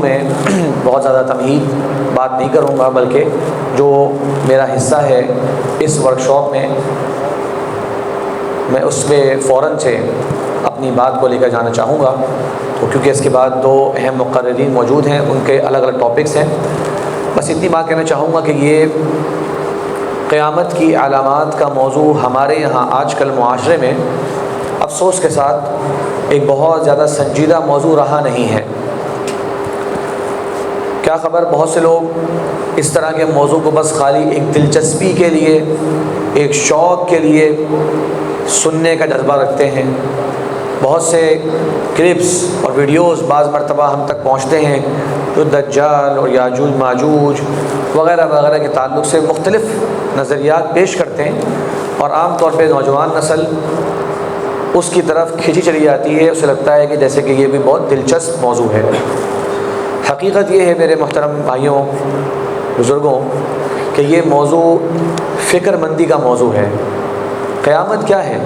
میں بہت زیادہ تمہید بات نہیں کروں گا، بلکہ جو میرا حصہ ہے اس ورکشاپ میں اس پہ فوراً سے اپنی بات کو لے کر جانا چاہوں گا، تو کیونکہ اس کے بعد 2 اہم مقررین موجود ہیں، ان کے الگ الگ ٹاپکس ہیں۔ بس اتنی بات کہنا چاہوں گا کہ یہ قیامت کی علامات کا موضوع ہمارے یہاں آج کل معاشرے میں افسوس کے ساتھ ایک بہت زیادہ سنجیدہ موضوع رہا نہیں ہے۔ کیا خبر بہت سے لوگ اس طرح کے موضوع کو بس خالی ایک دلچسپی کے لیے، ایک شوق کے لیے سننے کا جذبہ رکھتے ہیں۔ بہت سے کلپس اور ویڈیوز بعض مرتبہ ہم تک پہنچتے ہیں جو دجال اور یاجوج ماجوج وغیرہ وغیرہ کے تعلق سے مختلف نظریات پیش کرتے ہیں، اور عام طور پہ نوجوان نسل اس کی طرف کھینچی چلی جاتی ہے، اسے لگتا ہے کہ جیسے کہ یہ بھی بہت دلچسپ موضوع ہے۔ حقیقت یہ ہے میرے محترم بھائیوں بزرگوں کہ یہ موضوع فکر مندی کا موضوع ہے۔ قیامت کیا ہے؟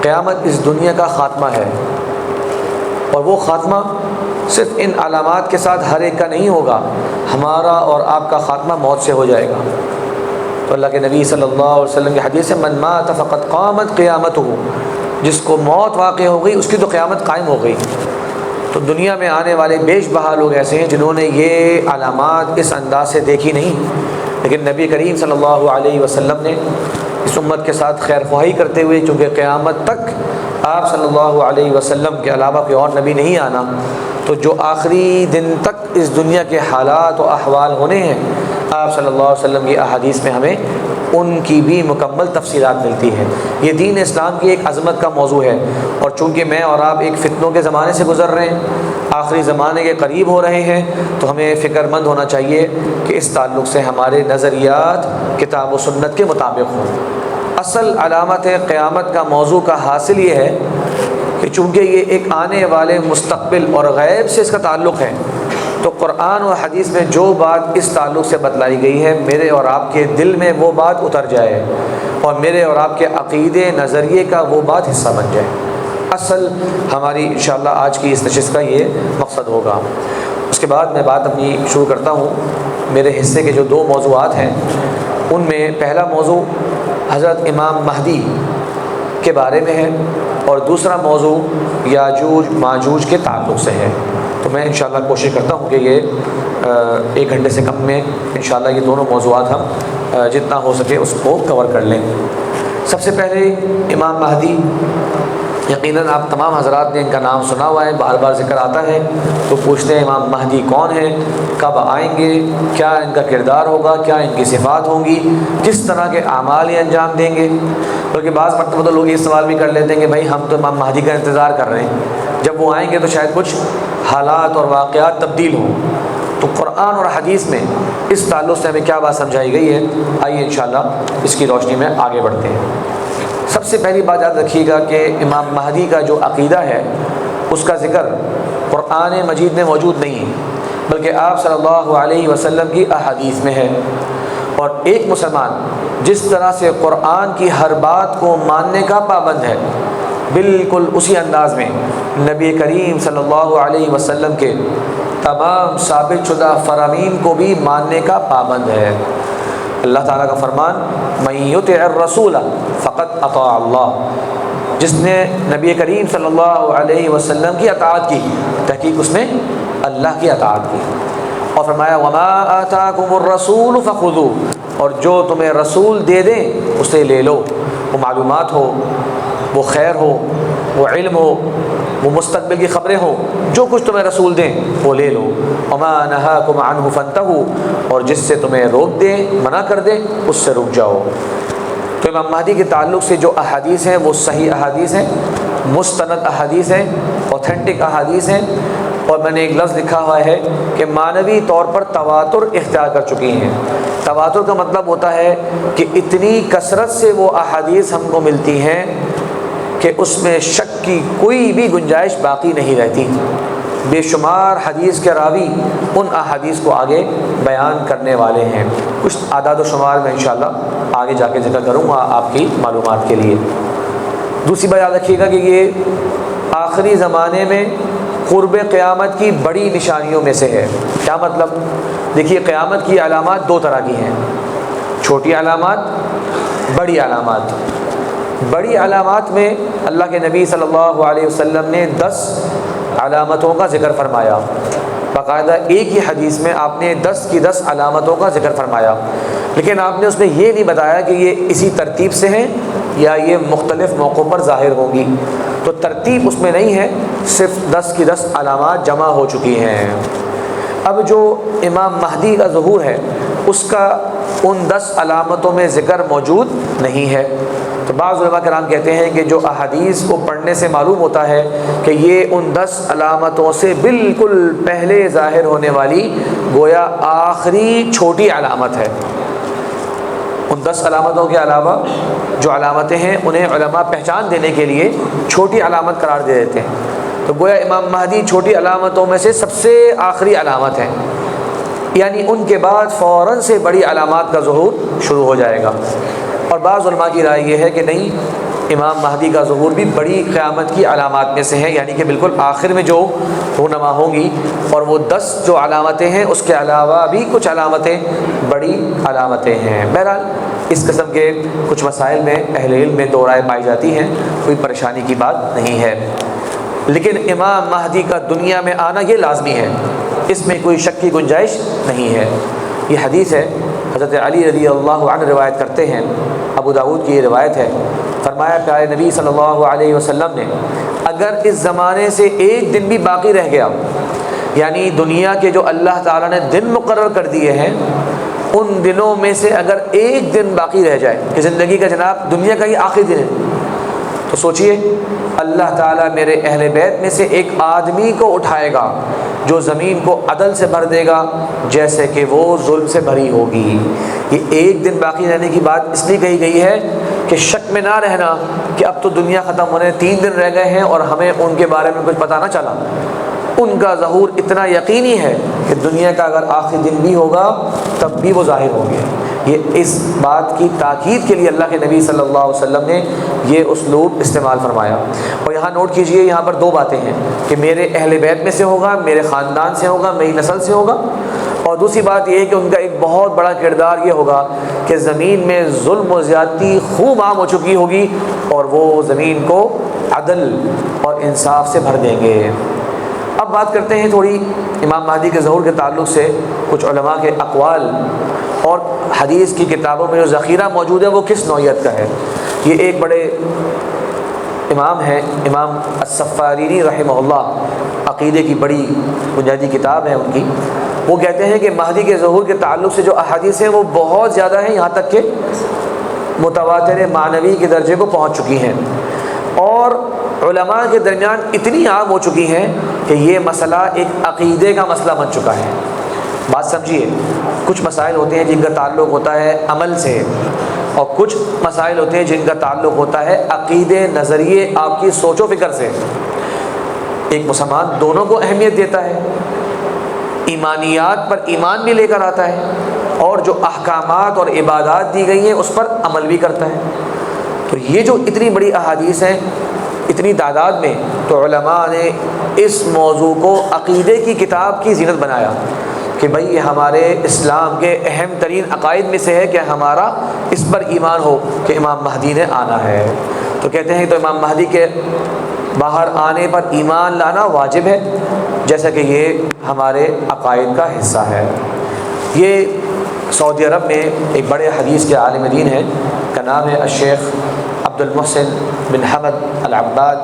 قیامت اس دنیا کا خاتمہ ہے، اور وہ خاتمہ صرف ان علامات کے ساتھ ہر ایک کا نہیں ہوگا، ہمارا اور آپ کا خاتمہ موت سے ہو جائے گا۔ تو اللہ کے نبی صلی اللہ علیہ وسلم کی حدیث ہے من مات فقد قامت قیامتہ، جس کو موت واقع ہو گئی اس کی تو قیامت قائم ہو گئی۔ تو دنیا میں آنے والے بیش بہا لوگ ایسے ہیں جنہوں نے یہ علامات اس انداز سے دیکھی نہیں، لیکن نبی کریم صلی اللہ علیہ وسلم نے اس امت کے ساتھ خیر خواہی کرتے ہوئے، چونکہ قیامت تک آپ صلی اللہ علیہ وسلم کے علاوہ کوئی اور نبی نہیں آنا، تو جو آخری دن تک اس دنیا کے حالات و احوال ہونے ہیں، آپ صلی اللہ علیہ وسلم کی احادیث میں ہمیں ان کی بھی مکمل تفصیلات ملتی ہیں۔ یہ دین اسلام کی ایک عظمت کا موضوع ہے، اور چونکہ میں اور آپ ایک فتنوں کے زمانے سے گزر رہے ہیں، آخری زمانے کے قریب ہو رہے ہیں، تو ہمیں فکر مند ہونا چاہیے کہ اس تعلق سے ہمارے نظریات کتاب و سنت کے مطابق ہوں۔ اصل علامت قیامت کا موضوع کا حاصل یہ ہے کہ چونکہ یہ ایک آنے والے مستقبل اور غیب سے اس کا تعلق ہے، تو قرآن و حدیث میں جو بات اس تعلق سے بتلائی گئی ہے، میرے اور آپ کے دل میں وہ بات اتر جائے، اور میرے اور آپ کے عقیدے نظریے کا وہ بات حصہ بن جائے۔ اصل ہماری انشاءاللہ آج کی اس نشست کا یہ مقصد ہوگا۔ اس کے بعد میں بات اپنی شروع کرتا ہوں۔ میرے حصے کے جو 2 موضوعات ہیں، ان میں پہلا موضوع حضرت امام مہدی کے بارے میں ہے، اور دوسرا موضوع یاجوج ماجوج کے تعلق سے ہے۔ تو میں انشاءاللہ کوشش کرتا ہوں کہ یہ 1 گھنٹے سے کم میں انشاءاللہ یہ دونوں موضوعات ہم جتنا ہو سکے اس کو کور کر لیں۔ سب سے پہلے امام مہدی، یقیناً آپ تمام حضرات نے ان کا نام سنا ہوا ہے، بار بار ذکر آتا ہے، تو پوچھتے ہیں امام مہدی کون ہے، کب آئیں گے، کیا ان کا کردار ہوگا، کیا ان کی صفات ہوں گی، کس طرح کے اعمال یہ انجام دیں گے۔ بلکہ بعض مرتبہ تو لوگ یہ سوال بھی کر لیتے ہیں کہ بھائی ہم تو امام مہدی کا انتظار کر رہے ہیں، جب وہ آئیں گے تو شاید کچھ حالات اور واقعات تبدیل ہوں۔ تو قرآن اور حدیث میں اس تعلق سے ہمیں کیا بات سمجھائی گئی ہے، آئیے انشاءاللہ اس کی روشنی میں آگے بڑھتے ہیں۔ سب سے پہلی بات یاد رکھیے گا کہ امام مہدی کا جو عقیدہ ہے اس کا ذکر قرآن مجید میں موجود نہیں ہے، بلکہ آپ صلی اللہ علیہ وسلم کی احادیث میں ہے۔ اور ایک مسلمان جس طرح سے قرآن کی ہر بات کو ماننے کا پابند ہے، بالکل اسی انداز میں نبی کریم صلی اللہ علیہ وسلم کے تمام ثابت شدہ فرامین کو بھی ماننے کا پابند ہے۔ اللہ تعالیٰ کا فرمان من یطع الرسول فقد اطاع اللہ، جس نے نبی کریم صلی اللہ علیہ وسلم کی اطاعت کی، تحقیق اس نے اللہ کی اطاعت کی۔ اور فرمایا وما آتاکم الرسول فخذوہ، اور جو تمہیں رسول دے دیں اسے لے لو، وہ معلومات ہو، وہ خیر ہو، وہ علم ہو، وہ مستقبل کی خبریں ہوں، جو کچھ تمہیں رسول دیں وہ لے لو۔ وما نہاکم عنہ فانتہوا، اور جس سے تمہیں روک دیں، منع کر دیں، اس سے رک جاؤ۔ تو امام مہدی کے تعلق سے جو احادیث ہیں وہ صحیح احادیث ہیں، مستند احادیث ہیں، اوتھینٹک احادیث ہیں، اور میں نے ایک لفظ لکھا ہوا ہے کہ معنوی طور پر تواتر اختیار کر چکی ہیں۔ تواتر کا مطلب ہوتا ہے کہ اتنی کثرت سے وہ احادیث ہم کو ملتی ہیں کہ اس میں شک کی کوئی بھی گنجائش باقی نہیں رہتی۔ بے شمار حدیث کے راوی ان احادیث کو آگے بیان کرنے والے ہیں۔ کچھ اعداد و شمار میں انشاءاللہ آگے جا کے ذکر کروں گا آپ کی معلومات کے لیے۔ دوسری بات یاد رکھیے گا کہ یہ آخری زمانے میں قرب قیامت کی بڑی نشانیوں میں سے ہے۔ کیا مطلب؟ دیکھیے قیامت کی علامات دو طرح کی ہیں، چھوٹی علامات، بڑی علامات۔ بڑی علامات میں اللہ کے نبی صلی اللہ علیہ وسلم نے 10 علامتوں کا ذکر فرمایا، باقاعدہ ایک ہی حدیث میں آپ نے 10 کی 10 علامتوں کا ذکر فرمایا، لیکن آپ نے اس میں یہ نہیں بتایا کہ یہ اسی ترتیب سے ہیں یا یہ مختلف موقعوں پر ظاہر ہوں گی، تو ترتیب اس میں نہیں ہے، صرف 10 کی 10 علامات جمع ہو چکی ہیں۔ اب جو امام مہدی کا ظہور ہے اس کا ان 10 علامتوں میں ذکر موجود نہیں ہے، تو بعض علماء کرام کہتے ہیں کہ جو احادیث کو پڑھنے سے معلوم ہوتا ہے کہ یہ ان 10 علامتوں سے بالکل پہلے ظاہر ہونے والی گویا آخری چھوٹی علامت ہے۔ ان 10 علامتوں کے علاوہ جو علامتیں ہیں انہیں علماء پہچان دینے کے لیے چھوٹی علامت قرار دے دیتے ہیں، تو گویا امام مہدی چھوٹی علامتوں میں سے سب سے آخری علامت ہے، یعنی ان کے بعد فوراً سے بڑی علامات کا ظہور شروع ہو جائے گا۔ اور بعض علماء کی رائے یہ ہے کہ نہیں، امام مہدی کا ظہور بھی بڑی قیامت کی علامات میں سے ہے، یعنی کہ بالکل آخر میں جو رونما ہوں گی، اور وہ 10 جو علامتیں ہیں اس کے علاوہ بھی کچھ علامتیں بڑی علامتیں ہیں۔ بہرحال اس قسم کے کچھ مسائل میں اہل علم میں دو رائے پائی جاتی ہیں، کوئی پریشانی کی بات نہیں ہے، لیکن امام مہدی کا دنیا میں آنا یہ لازمی ہے، اس میں کوئی شک کی گنجائش نہیں ہے۔ یہ حدیث ہے، حضرت علی رضی اللہ عنہ روایت کرتے ہیں، ابو داؤد کی یہ روایت ہے، فرمایا پیارے نبی صلی اللہ علیہ وسلم نے اگر اس زمانے سے ایک دن بھی باقی رہ گیا، یعنی دنیا کے جو اللہ تعالیٰ نے دن مقرر کر دیے ہیں ان دنوں میں سے اگر ایک دن باقی رہ جائے کہ زندگی کا جناب دنیا کا یہ آخری دن ہے، تو سوچئے اللہ تعالیٰ میرے اہل بیت میں سے ایک آدمی کو اٹھائے گا جو زمین کو عدل سے بھر دے گا جیسے کہ وہ ظلم سے بھری ہوگی۔ یہ ایک دن باقی رہنے کی بات اس لیے کہی گئی ہے کہ شک میں نہ رہنا کہ اب تو دنیا ختم ہونے 3 دن رہ گئے ہیں اور ہمیں ان کے بارے میں کچھ پتہ نہ چلا۔ ان کا ظہور اتنا یقینی ہے کہ دنیا کا اگر آخری دن بھی ہوگا تب بھی وہ ظاہر ہوں گے۔ یہ اس بات کی تاکید کے لیے اللہ کے نبی صلی اللہ علیہ وسلم نے یہ اسلوب استعمال فرمایا۔ اور یہاں نوٹ کیجئے، یہاں پر 2 باتیں ہیں کہ میرے اہل بیت میں سے ہوگا، میرے خاندان سے ہوگا، میری نسل سے ہوگا، اور دوسری بات یہ ہے کہ ان کا ایک بہت بڑا کردار یہ ہوگا کہ زمین میں ظلم و زیادتی خوب عام ہو چکی ہوگی اور وہ زمین کو عدل اور انصاف سے بھر دیں گے۔ اب بات کرتے ہیں تھوڑی امام مہدی کے ظہور کے تعلق سے کچھ علماء کے اقوال اور حدیث کی کتابوں میں جو ذخیرہ موجود ہے وہ کس نوعیت کا ہے۔ یہ ایک بڑے امام ہیں، امام السفارینی رحمہ اللہ، عقیدے کی بڑی بنیادی کتاب ہے ان کی۔ وہ کہتے ہیں کہ مہدی کے ظہور کے تعلق سے جو احادیث ہیں وہ بہت زیادہ ہیں، یہاں تک کہ متواتر معنوی کے درجے کو پہنچ چکی ہیں، اور علماء کے درمیان اتنی عام ہو چکی ہیں کہ یہ مسئلہ ایک عقیدے کا مسئلہ بن چکا ہے۔ بات سمجھیے، کچھ مسائل ہوتے ہیں جن کا تعلق ہوتا ہے عمل سے، اور کچھ مسائل ہوتے ہیں جن کا تعلق ہوتا ہے عقیدے، نظریے، آپ کی سوچ و فکر سے۔ ایک مسلمان دونوں کو اہمیت دیتا ہے، ایمانیات پر ایمان بھی لے کر آتا ہے، اور جو احکامات اور عبادات دی گئی ہیں اس پر عمل بھی کرتا ہے۔ تو یہ جو اتنی بڑی احادیث ہیں اتنی تعداد میں، تو علماء نے اس موضوع کو عقیدے کی کتاب کی زینت بنایا کہ بھئی یہ ہمارے اسلام کے اہم ترین عقائد میں سے ہے کہ ہمارا اس پر ایمان ہو کہ امام مہدی نے آنا ہے۔ تو کہتے ہیں تو امام مہدی کے باہر آنے پر ایمان لانا واجب ہے، جیسا کہ یہ ہمارے عقائد کا حصہ ہے۔ یہ سعودی عرب میں ایک بڑے حدیث کے عالم دین ہیں، کا نام ہے الشیخ عبد المحسن بن حمد العباد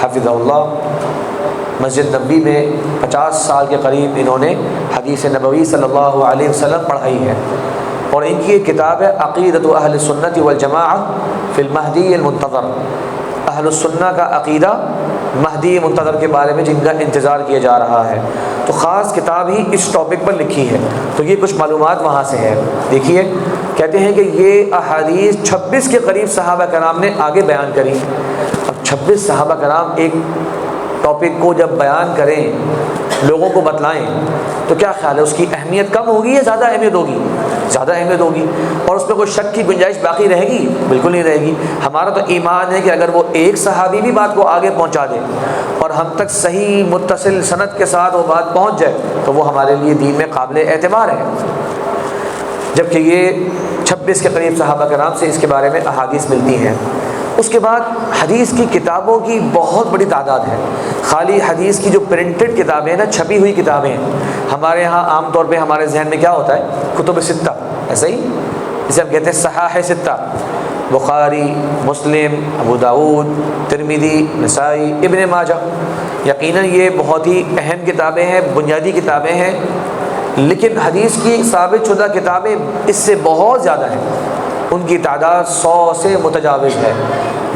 حفظہ اللہ۔ مسجد نبوی میں 50 سال کے قریب انہوں نے حدیث نبوی صلی اللہ علیہ وسلم پڑھائی ہے، اور ان کی ایک کتاب ہے عقیدۃ اہل السنۃ والجماعہ فی المہدی المنتظر۔ اہل السنہ کا عقیدہ مہدی منتظر کے بارے میں جن کا انتظار کیا جا رہا ہے، تو خاص کتاب ہی اس ٹاپک پر لکھی ہے، تو یہ کچھ معلومات وہاں سے ہے۔ دیکھیے کہتے ہیں کہ یہ احادیث 26 کے قریب صحابہ کرام نے آگے بیان کری۔ اب 26 صحابہ کرام ایک ٹاپک کو جب بیان کریں، لوگوں کو بتلائیں، تو کیا خیال ہے اس کی اہمیت کم ہوگی یا زیادہ اہمیت ہوگی؟ زیادہ اہمیت ہوگی، اور اس میں کوئی شک کی گنجائش باقی رہے گی؟ بالکل نہیں رہے گی۔ ہمارا تو ایمان ہے کہ اگر وہ ایک صحابی بھی بات کو آگے پہنچا دے اور ہم تک صحیح متصل سند کے ساتھ وہ بات پہنچ جائے تو وہ ہمارے لیے دین میں قابل اعتبار ہے۔ جبکہ یہ 26 کے قریب صحابہ کرام سے اس کے بارے میں احادیث ملتی ہیں۔ اس کے بعد حدیث کی کتابوں کی بہت بڑی تعداد ہے۔ خالی حدیث کی جو پرنٹڈ کتابیں ہیں نا، چھپی ہوئی کتابیں ہیں، ہمارے ہاں عام طور پہ ہمارے ذہن میں کیا ہوتا ہے؟ کتب ستہ، ایسا ہی جسے ہم کہتے ہیں صحاح ستہ، بخاری، مسلم، ابو داؤد، ترمذی، نسائی، ابن ماجہ۔ یقیناً یہ بہت ہی اہم کتابیں ہیں، بنیادی کتابیں ہیں، لیکن حدیث کی ثابت شدہ کتابیں اس سے بہت زیادہ ہیں۔ ان کی تعداد 100 سے متجاوز ہے،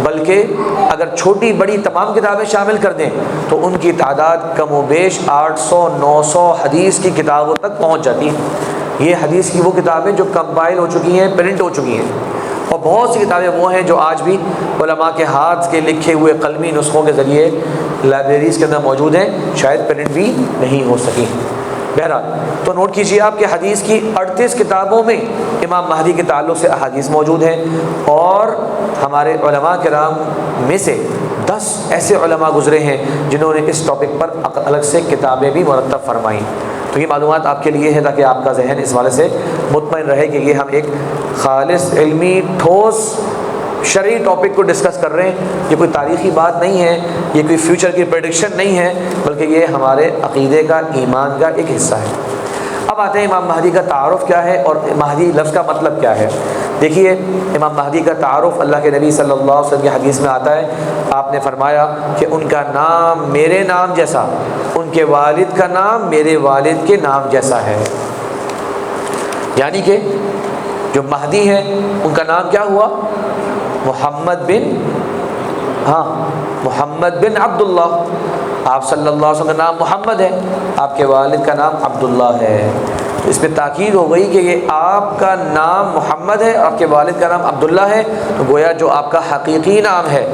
بلکہ اگر چھوٹی بڑی تمام کتابیں شامل کر دیں تو ان کی تعداد کم و بیش 800-900 حدیث کی کتابوں تک پہنچ جاتی ہے۔ یہ حدیث کی وہ کتابیں جو کمپائل ہو چکی ہیں، پرنٹ ہو چکی ہیں، اور بہت سی کتابیں وہ ہیں جو آج بھی علماء کے ہاتھ کے لکھے ہوئے قلمی نسخوں کے ذریعے لائبریریز کے اندر موجود ہیں، شاید پرنٹ بھی نہیں ہو سکی۔ بہرحال تو نوٹ کیجیے آپ کہ حدیث کی 38 کتابوں میں امام مہدی کے تعلق سے احادیث موجود ہیں، اور ہمارے علماء کرام میں سے 10 ایسے علماء گزرے ہیں جنہوں نے اس ٹاپک پر الگ سے کتابیں بھی مرتب فرمائیں۔ تو یہ معلومات آپ کے لیے ہے تاکہ آپ کا ذہن اس والے سے مطمئن رہے کہ یہ ہم ایک خالص علمی ٹھوس شرعی ٹاپک کو ڈسکس کر رہے ہیں۔ یہ کوئی تاریخی بات نہیں ہے، یہ کوئی فیوچر کی پریڈکشن نہیں ہے، بلکہ یہ ہمارے عقیدے کا، ایمان کا ایک حصہ ہے۔ اب آتے ہیں امام مہدی کا تعارف کیا ہے اور مہدی لفظ کا مطلب کیا ہے۔ دیکھیے امام مہدی کا تعارف اللہ کے نبی صلی اللہ علیہ وسلم کی حدیث میں آتا ہے، آپ نے فرمایا کہ ان کا نام میرے نام جیسا، ان کے والد کا نام میرے والد کے نام جیسا ہے۔ یعنی کہ جو مہدی ہیں ان کا نام کیا ہوا؟ محمد بن عبداللہ۔ آپ صلی اللہ علیہ وسلم کا نام محمد ہے، آپ کے والد کا نام عبداللہ ہے۔ تو اس پہ تاکید ہو گئی کہ یہ آپ کا نام محمد ہے، آپ کے والد کا نام عبداللہ ہے، تو گویا جو آپ کا حقیقی نام ہے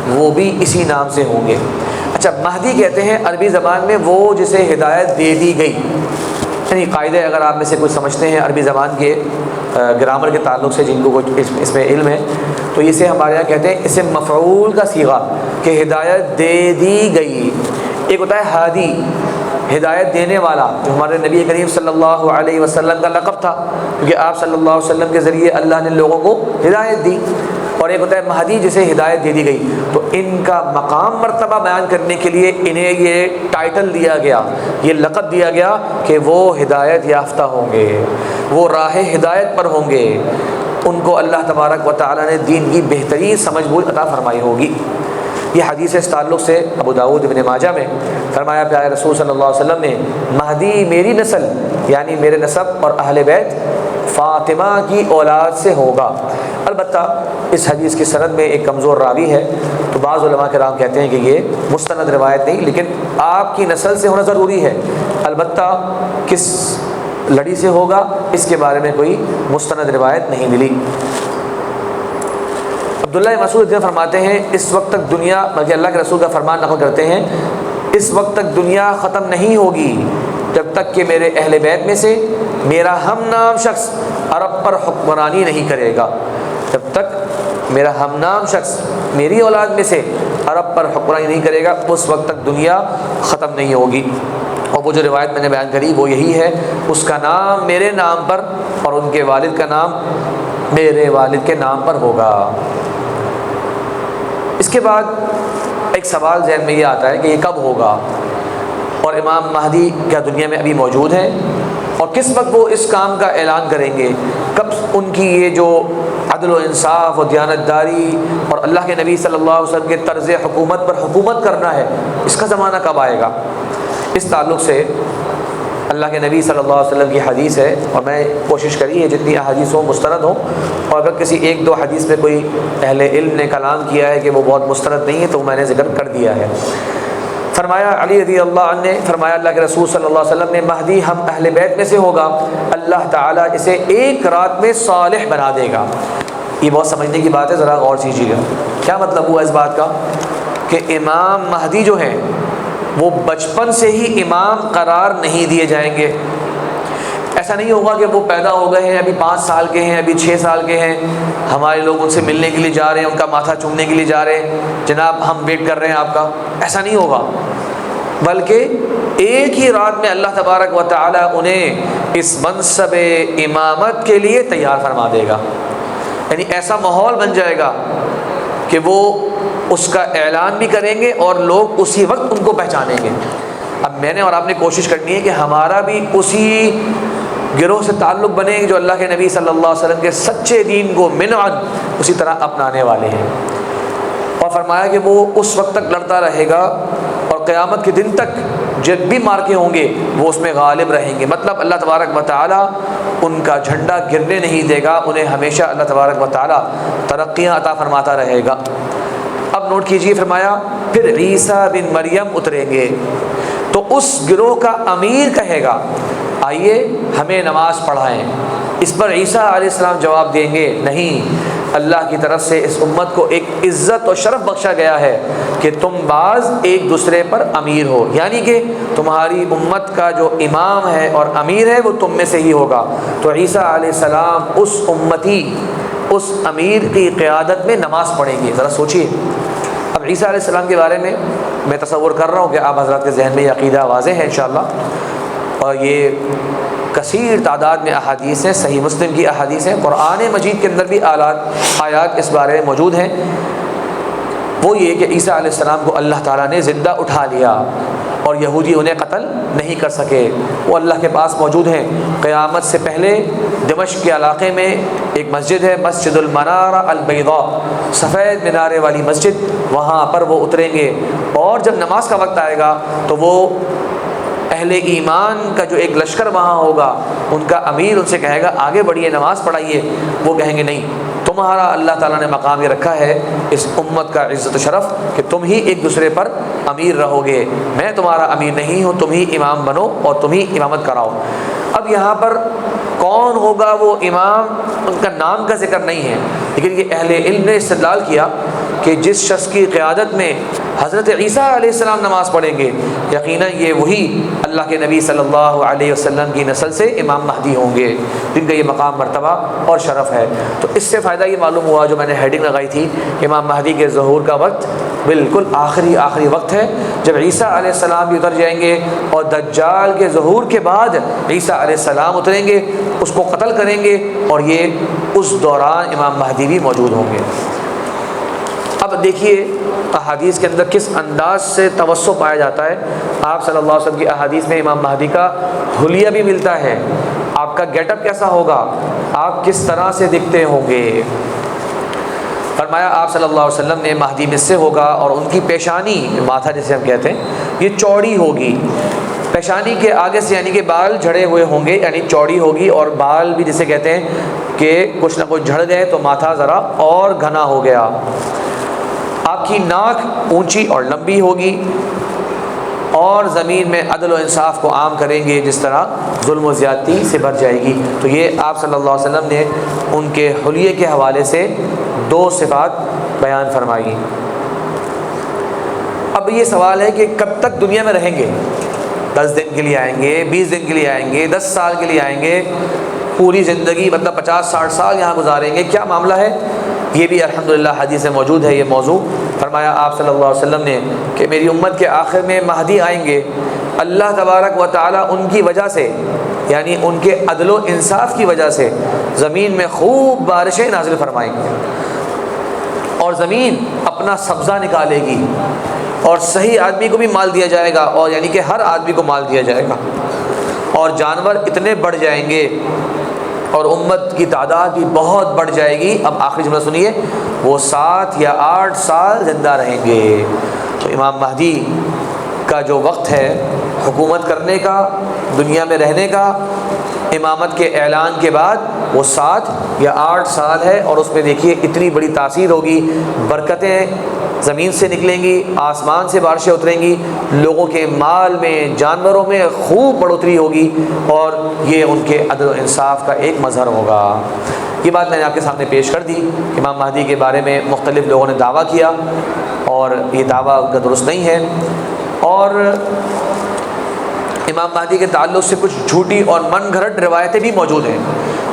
وہ بھی اسی نام سے ہوں گے۔ اچھا، مہدی کہتے ہیں عربی زبان میں وہ جسے ہدایت دے دی گئی۔ یعنی قاعدے اگر آپ میں سے کچھ سمجھتے ہیں عربی زبان کے گرامر کے تعلق سے، جن کو اس میں علم ہے، تو اسے ہمارے یہاں کہتے ہیں اسم مفعول کا صیغہ، کہ ہدایت دے دی گئی۔ ایک ہوتا ہے ہادی، ہدایت دینے والا، جو ہمارے نبی کریم صلی اللہ علیہ وسلم کا لقب تھا، کیونکہ آپ صلی اللہ علیہ وسلم کے ذریعے اللہ نے لوگوں کو ہدایت دی۔ اور ایک ہوتا ہے مہدی جسے ہدایت دے دی گئی۔ تو ان کا مقام مرتبہ بیان کرنے کے لیے انہیں یہ ٹائٹل دیا گیا، یہ لقب دیا گیا کہ وہ ہدایت یافتہ ہوں گے، وہ راہ ہدایت پر ہوں گے، ان کو اللہ تبارک و تعالیٰ نے دین کی بہترین سمجھ بوجھ عطا فرمائی ہوگی۔ یہ حدیث اس تعلق سے ابو داؤد ابن ماجہ میں فرمایا پیارے رسول صلی اللہ علیہ وسلم نے، مہدی میری نسل یعنی میرے نسب اور اہل بیت فاطمہ کی اولاد سے ہوگا۔ البتہ اس حدیث کی سند میں ایک کمزور راوی ہے، تو بعض علماء کرام کہتے ہیں کہ یہ مستند روایت نہیں، لیکن آپ کی نسل سے ہونا ضروری ہے۔ البتہ کس لڑی سے ہوگا اس کے بارے میں کوئی مستند روایت نہیں ملی۔ عبداللہ مسعود فرماتے ہیں اس وقت تک دنیا، بلکہ اللہ کے رسول کا فرمان نقل کرتے ہیں، اس وقت تک دنیا ختم نہیں ہوگی جب تک کہ میرے اہل بیت میں سے میرا ہم نام شخص عرب پر حکمرانی نہیں کرے گا۔ جب تک میرا ہم نام شخص میری اولاد میں سے عرب پر حکمرانی نہیں کرے گا، اس وقت تک دنیا ختم نہیں ہوگی۔ اور وہ جو روایت میں نے بیان کری وہ یہی ہے، اس کا نام میرے نام پر اور ان کے والد کا نام میرے والد کے نام پر ہوگا۔ اس کے بعد ایک سوال ذہن میں یہ آتا ہے کہ یہ کب ہوگا، اور امام مہدی کیا دنیا میں ابھی موجود ہیں، اور کس وقت وہ اس کام کا اعلان کریں گے، کب ان کی یہ جو عدل و انصاف و دیانتداری اور اللہ کے نبی صلی اللہ علیہ وسلم کے طرز حکومت پر حکومت کرنا ہے، اس کا زمانہ کب آئے گا۔ اس تعلق سے اللہ کے نبی صلی اللہ علیہ وسلم کی حدیث ہے، اور میں کوشش کری ہے جتنی احادیث ہوں مستند ہوں، اور اگر کسی ایک دو حدیث میں کوئی اہل علم نے کلام کیا ہے کہ وہ بہت مستند نہیں ہے تو میں نے ذکر کر دیا ہے۔ فرمایا علی رضی اللہ عنہ نے فرمایا اللہ کے رسول صلی اللہ علیہ وسلم نے، مہدی ہم اہل بیت میں سے ہوگا، اللہ تعالیٰ اسے ایک رات میں صالح بنا دے گا۔ یہ بہت سمجھنے کی بات ہے، ذرا غور کیجیے گا۔ کیا مطلب ہوا اس بات کا کہ امام مہدی جو ہیں وہ بچپن سے ہی امام قرار نہیں دیے جائیں گے، ایسا نہیں ہوگا کہ وہ پیدا ہو گئے ہیں، ابھی 5 سال کے ہیں، ابھی 6 سال کے ہیں، ہمارے لوگ ان سے ملنے کے لیے جا رہے ہیں، ان کا ماتھا چومنے کے لیے جا رہے ہیں، جناب ہم ویٹ کر رہے ہیں آپ کا. ایسا نہیں ہوگا، بلکہ ایک ہی رات میں اللہ تبارک و تعالی انہیں اس منصب امامت کے لیے تیار فرما دے گا. یعنی ایسا ماحول بن جائے گا کہ وہ اس کا اعلان بھی کریں گے اور لوگ اسی وقت ان کو پہچانیں گے. اب میں نے اور آپ نے کوشش کرنی ہے کہ ہمارا بھی اسی گروہ سے تعلق بنے جو اللہ کے نبی صلی اللہ علیہ وسلم کے سچے دین کو منعن اسی طرح اپنانے والے ہیں. اور فرمایا کہ وہ اس وقت تک لڑتا رہے گا اور قیامت کے دن تک جب بھی مارکے ہوں گے وہ اس میں غالب رہیں گے. مطلب اللہ تبارک و تعالی ان کا جھنڈا گرنے نہیں دے گا، انہیں ہمیشہ اللہ تبارک و تعالی ترقیاں عطا فرماتا رہے گا. اب نوٹ کیجئے، فرمایا پھر عیسیٰ بن مریم اتریں گے تو اس گروہ کا امیر کہے گا آئیے ہمیں نماز پڑھائیں. اس پر عیسیٰ علیہ السلام جواب دیں گے نہیں، اللہ کی طرف سے اس امت کو ایک عزت و شرف بخشا گیا ہے کہ تم بعض ایک دوسرے پر امیر ہو، یعنی کہ تمہاری امت کا جو امام ہے اور امیر ہے وہ تم میں سے ہی ہوگا. تو عیسیٰ علیہ السلام اس امتی، اس امیر کی قیادت میں نماز پڑھیں گے. ذرا سوچیے. اب عیسیٰ علیہ السلام کے بارے میں تصور کر رہا ہوں کہ آپ حضرات کے ذہن میں یہ عقیدہ واضح ہے انشاءاللہ، اور یہ کثیر تعداد میں احادیث ہیں، صحیح مسلم کی احادیث ہیں، قرآن مجید کے اندر بھی آیات اس بارے میں موجود ہیں. وہ یہ کہ عیسیٰ علیہ السلام کو اللہ تعالیٰ نے زندہ اٹھا لیا اور یہودی انہیں قتل نہیں کر سکے، وہ اللہ کے پاس موجود ہیں. قیامت سے پہلے دمشق کے علاقے میں ایک مسجد ہے، مسجد المنارہ البیضاء، سفید مینارے والی مسجد، وہاں پر وہ اتریں گے اور جب نماز کا وقت آئے گا تو وہ اہل ایمان کا جو ایک لشکر وہاں ہوگا ان کا امیر ان سے کہے گا آگے بڑھیے نماز پڑھائیے. وہ کہیں گے نہیں، تمہارا اللہ تعالیٰ نے مقام یہ رکھا ہے اس امت کا عزت و شرف کہ تم ہی ایک دوسرے پر امیر رہو گے، میں تمہارا امیر نہیں ہوں، تم ہی امام بنو اور تم ہی امامت کراؤ. اب یہاں پر کون ہوگا وہ امام، ان کا نام کا ذکر نہیں ہے، لیکن یہ اہل علم نے استدلال کیا کہ جس شخص کی قیادت میں حضرت عیسیٰ علیہ السلام نماز پڑھیں گے یقیناً یہ وہی اللہ کے نبی صلی اللہ علیہ وسلم کی نسل سے امام مہدی ہوں گے جن کا یہ مقام مرتبہ اور شرف ہے. تو اس سے فائدہ یہ معلوم ہوا جو میں نے ہیڈنگ لگائی تھی، امام مہدی کے ظہور کا وقت بالکل آخری وقت ہے جب عیسیٰ علیہ السلام بھی اتر جائیں گے اور دجال کے ظہور کے بعد عیسیٰ علیہ السلام اتریں گے، اس کو قتل کریں گے اور یہ اس دوران امام مہدی بھی موجود ہوں گے. اب دیکھیے احادیث کے اندر کس انداز سے توسع پایا جاتا ہے. آپ صلی اللہ علیہ وسلم کی احادیث میں امام مہدی کا حلیہ بھی ملتا ہے، آپ کا گیٹ اپ کیسا ہوگا، آپ کس طرح سے دکھتے ہوں گے. فرمایا آپ صلی اللہ علیہ وسلم نے مہدی میں سے ہوگا اور ان کی پیشانی، ماتھا جسے ہم کہتے ہیں، یہ چوڑی ہوگی. پیشانی کے آگے سے یعنی کہ بال جھڑے ہوئے ہوں گے، یعنی چوڑی ہوگی، اور بال بھی جسے کہتے ہیں کہ کچھ نہ کچھ جھڑ گئے تو ماتھا ذرا اور گھنا ہو گیا. آپ کی ناک اونچی اور لمبی ہوگی اور زمین میں عدل و انصاف کو عام کریں گے جس طرح ظلم و زیادتی سے بچ جائے گی. تو یہ آپ صلی اللہ علیہ وسلم نے ان کے حلیے کے حوالے سے 2 صفات بیان فرمائی. اب یہ سوال ہے کہ کب تک دنیا میں رہیں گے؟ 10 دن کے لیے آئیں گے، 20 دن کے لیے آئیں گے، 10 سال کے لیے آئیں گے، پوری زندگی مطلب 50-60 سال یہاں گزاریں گے، کیا معاملہ ہے؟ یہ بھی الحمدللہ حدیث میں موجود ہے یہ موضوع. فرمایا آپ صلی اللہ علیہ وسلم نے کہ میری امت کے آخر میں مہدی آئیں گے، اللہ تبارک و تعالیٰ ان کی وجہ سے یعنی ان کے عدل و انصاف کی وجہ سے زمین میں خوب بارشیں نازل فرمائیں گے اور زمین اپنا سبزہ نکالے گی اور صحیح آدمی کو بھی مال دیا جائے گا، اور یعنی کہ ہر آدمی کو مال دیا جائے گا، اور جانور اتنے بڑھ جائیں گے اور امت کی تعداد بھی بہت بڑھ جائے گی. اب آخری جملہ سنیے، وہ 7 یا 8 سال زندہ رہیں گے. تو امام مہدی کا جو وقت ہے حکومت کرنے کا، دنیا میں رہنے کا، امامت کے اعلان کے بعد وہ 7 یا 8 سال ہے، اور اس میں دیکھیے اتنی بڑی تاثیر ہوگی، برکتیں زمین سے نکلیں گی، آسمان سے بارشیں اتریں گی، لوگوں کے مال میں، جانوروں میں خوب بڑھوتری ہوگی، اور یہ ان کے عدل و انصاف کا ایک مظہر ہوگا. یہ بات میں نے آپ کے سامنے پیش کر دی. امام مہدی کے بارے میں مختلف لوگوں نے دعویٰ کیا اور یہ دعویٰ ان کا درست نہیں ہے. اور امام مہدی کے تعلق سے کچھ جھوٹی اور من گھڑت روایتیں بھی موجود ہیں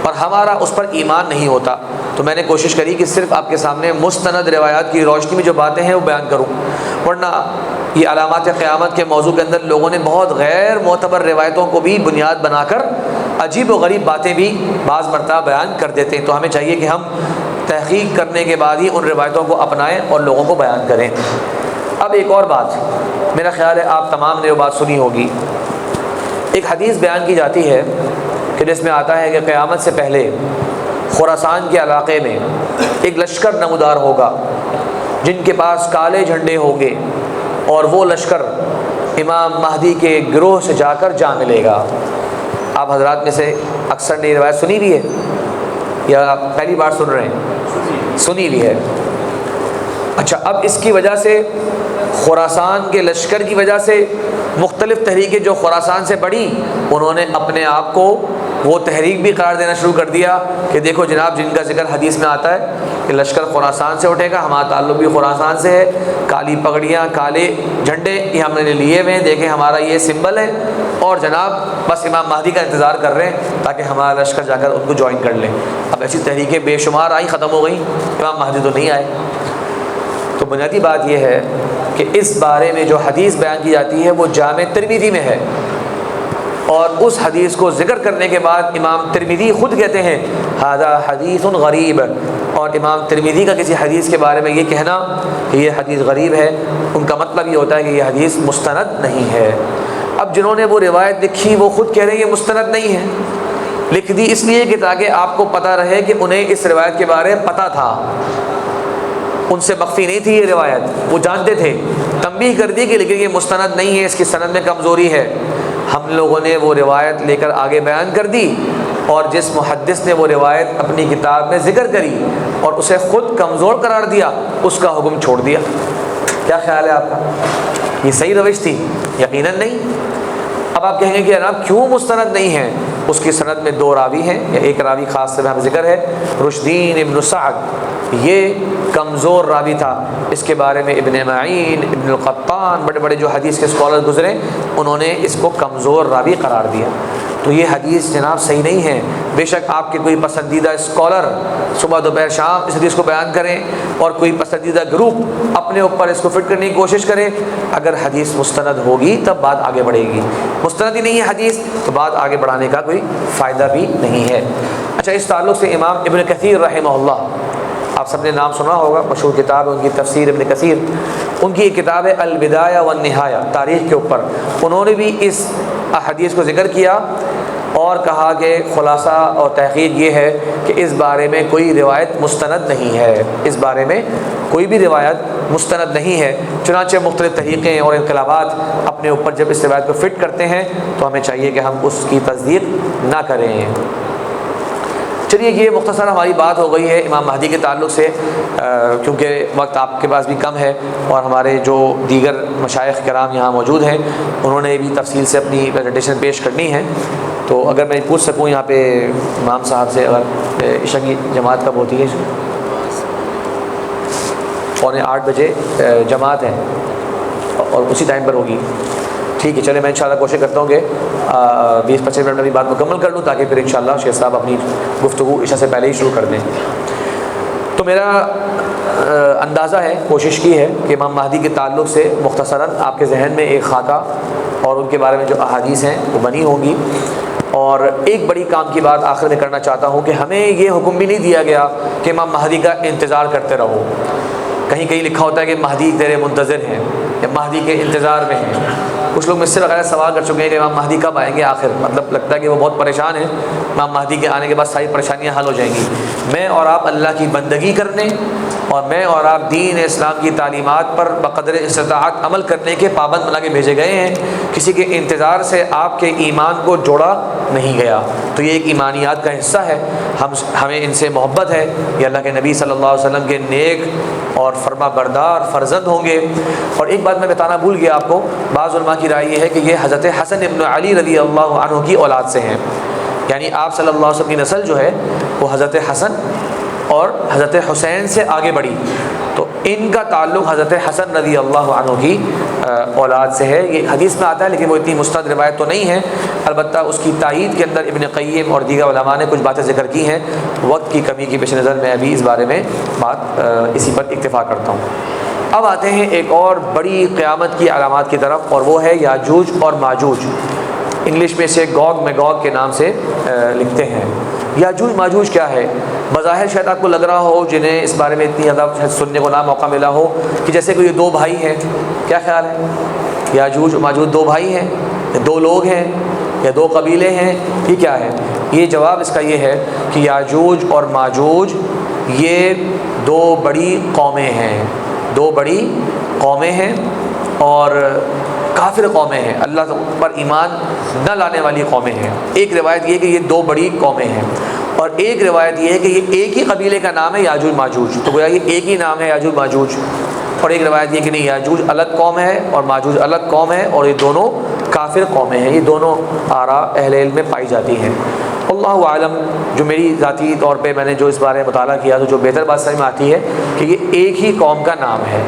اور ہمارا اس پر ایمان نہیں ہوتا، تو میں نے کوشش کری کہ صرف آپ کے سامنے مستند روایات کی روشنی میں جو باتیں ہیں وہ بیان کروں، ورنہ یہ علامات قیامت کے موضوع کے اندر لوگوں نے بہت غیر معتبر روایتوں کو بھی بنیاد بنا کر عجیب و غریب باتیں بھی بعض مرتبہ بیان کر دیتے ہیں، تو ہمیں چاہیے کہ ہم تحقیق کرنے کے بعد ہی ان روایتوں کو اپنائیں اور لوگوں کو بیان کریں۔ اب ایک اور بات، میرا خیال ہے آپ تمام نے وہ بات سنی ہوگی، ایک حدیث بیان کی جاتی ہے کہ جس میں آتا ہے کہ قیامت سے پہلے خراسان کے علاقے میں ایک لشکر نمودار ہوگا جن کے پاس کالے جھنڈے ہوں گے، اور وہ لشکر امام مہدی کے گروہ سے جا کر جا ملے گا۔ آپ حضرات میں سے اکثر نے یہ روایت سنی بھی ہے یا پہلی بار سن رہے ہیں؟ سنی بھی ہے۔ اچھا، اب اس کی وجہ سے خراسان کے لشکر کی وجہ سے مختلف تحریکیں جو خراسان سے بڑھی، انہوں نے اپنے آپ کو وہ تحریک بھی قرار دینا شروع کر دیا کہ دیکھو جناب، جن کا ذکر حدیث میں آتا ہے کہ لشکر خراسان سے اٹھے گا، ہمارا تعلق بھی خراسان سے ہے، کالی پگڑیاں، کالے جھنڈے یہ ہم نے لیے ہوئے ہیں، دیکھیں ہمارا یہ سمبل ہے، اور جناب بس امام مہدی کا انتظار کر رہے ہیں تاکہ ہمارا لشکر جا کر ان کو جوائن کر لیں۔ اب ایسی تحریکیں بے شمار آئی، ختم ہو گئیں، امام مہدی تو نہیں آئے۔ تو بنیادی بات یہ ہے کہ اس بارے میں جو حدیث بیان کی جاتی ہے وہ جامع ترمذی میں ہے، اور اس حدیث کو ذکر کرنے کے بعد امام ترمذی خود کہتے ہیں ھذا حدیث غریب، اور امام ترمذی کا کسی حدیث کے بارے میں یہ کہنا کہ یہ حدیث غریب ہے، ان کا مطلب یہ ہوتا ہے کہ یہ حدیث مستند نہیں ہے۔ اب جنہوں نے وہ روایت لکھی وہ خود کہہ رہے ہیں یہ مستند نہیں ہے، لکھ دی اس لیے کہ تاکہ آپ کو پتہ رہے کہ انہیں اس روایت کے بارے میں پتہ تھا، ان سے مخفی نہیں تھی یہ روایت، وہ جانتے تھے، تنبیہ کر دی کہ لیکن یہ مستند نہیں ہے، اس کی سند میں کمزوری ہے۔ ہم لوگوں نے وہ روایت لے کر آگے بیان کر دی، اور جس محدث نے وہ روایت اپنی کتاب میں ذکر کری اور اسے خود کمزور قرار دیا، اس کا حکم چھوڑ دیا۔ کیا خیال ہے آپ کا؟ یہ صحیح روش تھی؟ یقیناً نہیں۔ اب آپ کہیں گے کہ جناب کیوں مستند نہیں ہے؟ اس کی سند میں 2 راوی ہیں، یا ایک راوی خاص سے ہمیں ذکر ہے، رشدین ابن سعد، یہ کمزور راوی تھا، اس کے بارے میں ابن معین، ابن القطان، بڑے بڑے جو حدیث کے اسکالر گزرے، انہوں نے اس کو کمزور راوی قرار دیا۔ تو یہ حدیث جناب صحیح نہیں ہے۔ بے شک آپ کے کوئی پسندیدہ اسکالر صبح دوپہر شام اس حدیث کو بیان کریں، اور کوئی پسندیدہ گروپ اپنے اوپر اس کو فٹ کرنے کی کوشش کرے، اگر حدیث مستند ہوگی تب بات آگے بڑھے گی، مستند ہی نہیں ہے حدیث تو بات آگے بڑھانے کا کوئی فائدہ بھی نہیں ہے۔ اچھا، اس تعلق سے امام ابن کثیر رحمہ اللہ، آپ سب نے نام سنا ہوگا، مشہور کتاب ہے ان کی تفسیر ابن کثیر، ان کی ایک کتاب ہے البدایہ والنہایہ، تاریخ کے اوپر، انہوں نے بھی اس حدیث کو ذکر کیا اور کہا کہ خلاصہ اور تحقیق یہ ہے کہ اس بارے میں کوئی روایت مستند نہیں ہے، اس بارے میں کوئی بھی روایت مستند نہیں ہے۔ چنانچہ مختلف طریقے اور انقلابات اپنے اوپر جب اس روایت کو فٹ کرتے ہیں تو ہمیں چاہیے کہ ہم اس کی تصدیق نہ کریں۔ چلیے، یہ مختصر ہماری بات ہو گئی ہے امام مہدی کے تعلق سے، کیونکہ وقت آپ کے پاس بھی کم ہے اور ہمارے جو دیگر مشائخ کرام یہاں موجود ہیں انہوں نے بھی تفصیل سے اپنی پریزنٹیشن پیش کرنی ہے۔ تو اگر میں پوچھ سکوں یہاں پہ امام صاحب سے، اگر عشاء کی جماعت کب ہوتی ہے؟ 7:45 بجے جماعت ہے اور اسی ٹائم پر ہوگی۔ ٹھیک ہے، چلے میں انشاءاللہ کوشش کرتا ہوں کہ 20-25 منٹ میں بھی بات مکمل کر لوں، تاکہ پھر انشاءاللہ شیخ صاحب اپنی گفتگو عشاء سے پہلے ہی شروع کر دیں۔ تو میرا اندازہ ہے، کوشش کی ہے کہ امام مہدی کے تعلق سے مختصراً آپ کے ذہن میں ایک خاکہ اور ان کے بارے میں جو احادیث ہیں وہ بنی ہوں گی۔ اور ایک بڑی کام کی بات آخر میں کرنا چاہتا ہوں کہ ہمیں یہ حکم بھی نہیں دیا گیا کہ امام مہدی کا انتظار کرتے رہو۔ کہیں کہیں لکھا ہوتا ہے کہ مہدی تیرے منتظر ہیں یا مہدی کے انتظار میں ہیں۔ کچھ لوگ مجھ سے وغیرہ سوال کر چکے ہیں کہ امام مہدی کب آئیں گے آخر، مطلب لگتا ہے کہ وہ بہت پریشان ہیں، امام مہدی کے آنے کے بعد ساری پریشانیاں حل ہو جائیں گی۔ میں اور آپ اللہ کی بندگی کرنے اور میں اور آپ دین اسلام کی تعلیمات پر بقدر استطاعت عمل کرنے کے پابند بنا کے بھیجے گئے ہیں، کسی کے انتظار سے آپ کے ایمان کو جوڑا نہیں گیا۔ تو یہ ایک ایمانیات کا حصہ ہے، ہمیں ان سے محبت ہے، یہ اللہ کے نبی صلی اللہ علیہ وسلم کے نیک اور فرما بردار فرزند ہوں گے۔ اور ایک بات میں بتانا بھول گیا آپ کو، بعض علماء کی رائے یہ ہے کہ یہ حضرت حسن ابن علی رضی اللہ عنہ کی اولاد سے ہیں، یعنی آپ صلی اللہ علیہ وسلم کی نسل جو ہے وہ حضرت حسن اور حضرت حسین سے آگے بڑھی۔ تو ان کا تعلق حضرت حسن رضی اللہ عنہ کی اولاد سے ہے. یہ حدیث میں آتا ہے لیکن وہ اتنی مستند روایت تو نہیں ہے. البتہ اس کی تائید کے اندر ابن قیم اور دیگر علماء نے کچھ باتیں ذکر کی ہیں. وقت کی کمی کی پیش نظر میں ابھی اس بارے میں بات اسی پر اکتفا کرتا ہوں. اب آتے ہیں ایک اور بڑی قیامت کی علامات کی طرف، اور وہ ہے یاجوج اور ماجوج. انگلش میں اسے گوگ میگوگ کے نام سے لکھتے ہیں. یاجوج ماجوج کیا ہے؟ بظاہر شاید آپ کو لگ رہا ہو جنہیں اس بارے میں اتنی زیادہ سننے کو نہ موقع ملا ہو کہ جیسے کوئی دو بھائی ہیں. کیا خیال ہے؟ یاجوج و ماجوج دو بھائی ہیں یا دو لوگ ہیں یا دو قبیلے ہیں؟ یہ کیا ہے؟ یہ جواب اس کا یہ ہے کہ یاجوج اور ماجوج یہ دو بڑی قومیں ہیں. دو بڑی قومیں ہیں اور کافر قومیں ہیں، اللہ پر ایمان نہ لانے والی قومیں ہیں. ایک روایت یہ کہ یہ دو بڑی قومیں ہیں، اور ایک روایت یہ ہے کہ یہ ایک ہی قبیلے کا نام ہے یاجوج ماجوج. تو گویا یہ ایک ہی نام ہے یاجوج ماجوج. اور ایک روایت یہ کہ نہیں، یاجوج الگ قوم ہے اور ماجوج الگ قوم ہے، اور یہ دونوں کافر قومیں ہیں. یہ دونوں آراء اہل علم میں پائی جاتی ہیں. اللہ عالم. جو میری ذاتی طور پہ میں نے جو اس بارے میں مطالعہ کیا تو جو بہتر بات سمجھ میں آتی ہے کہ یہ ایک ہی قوم کا نام ہے.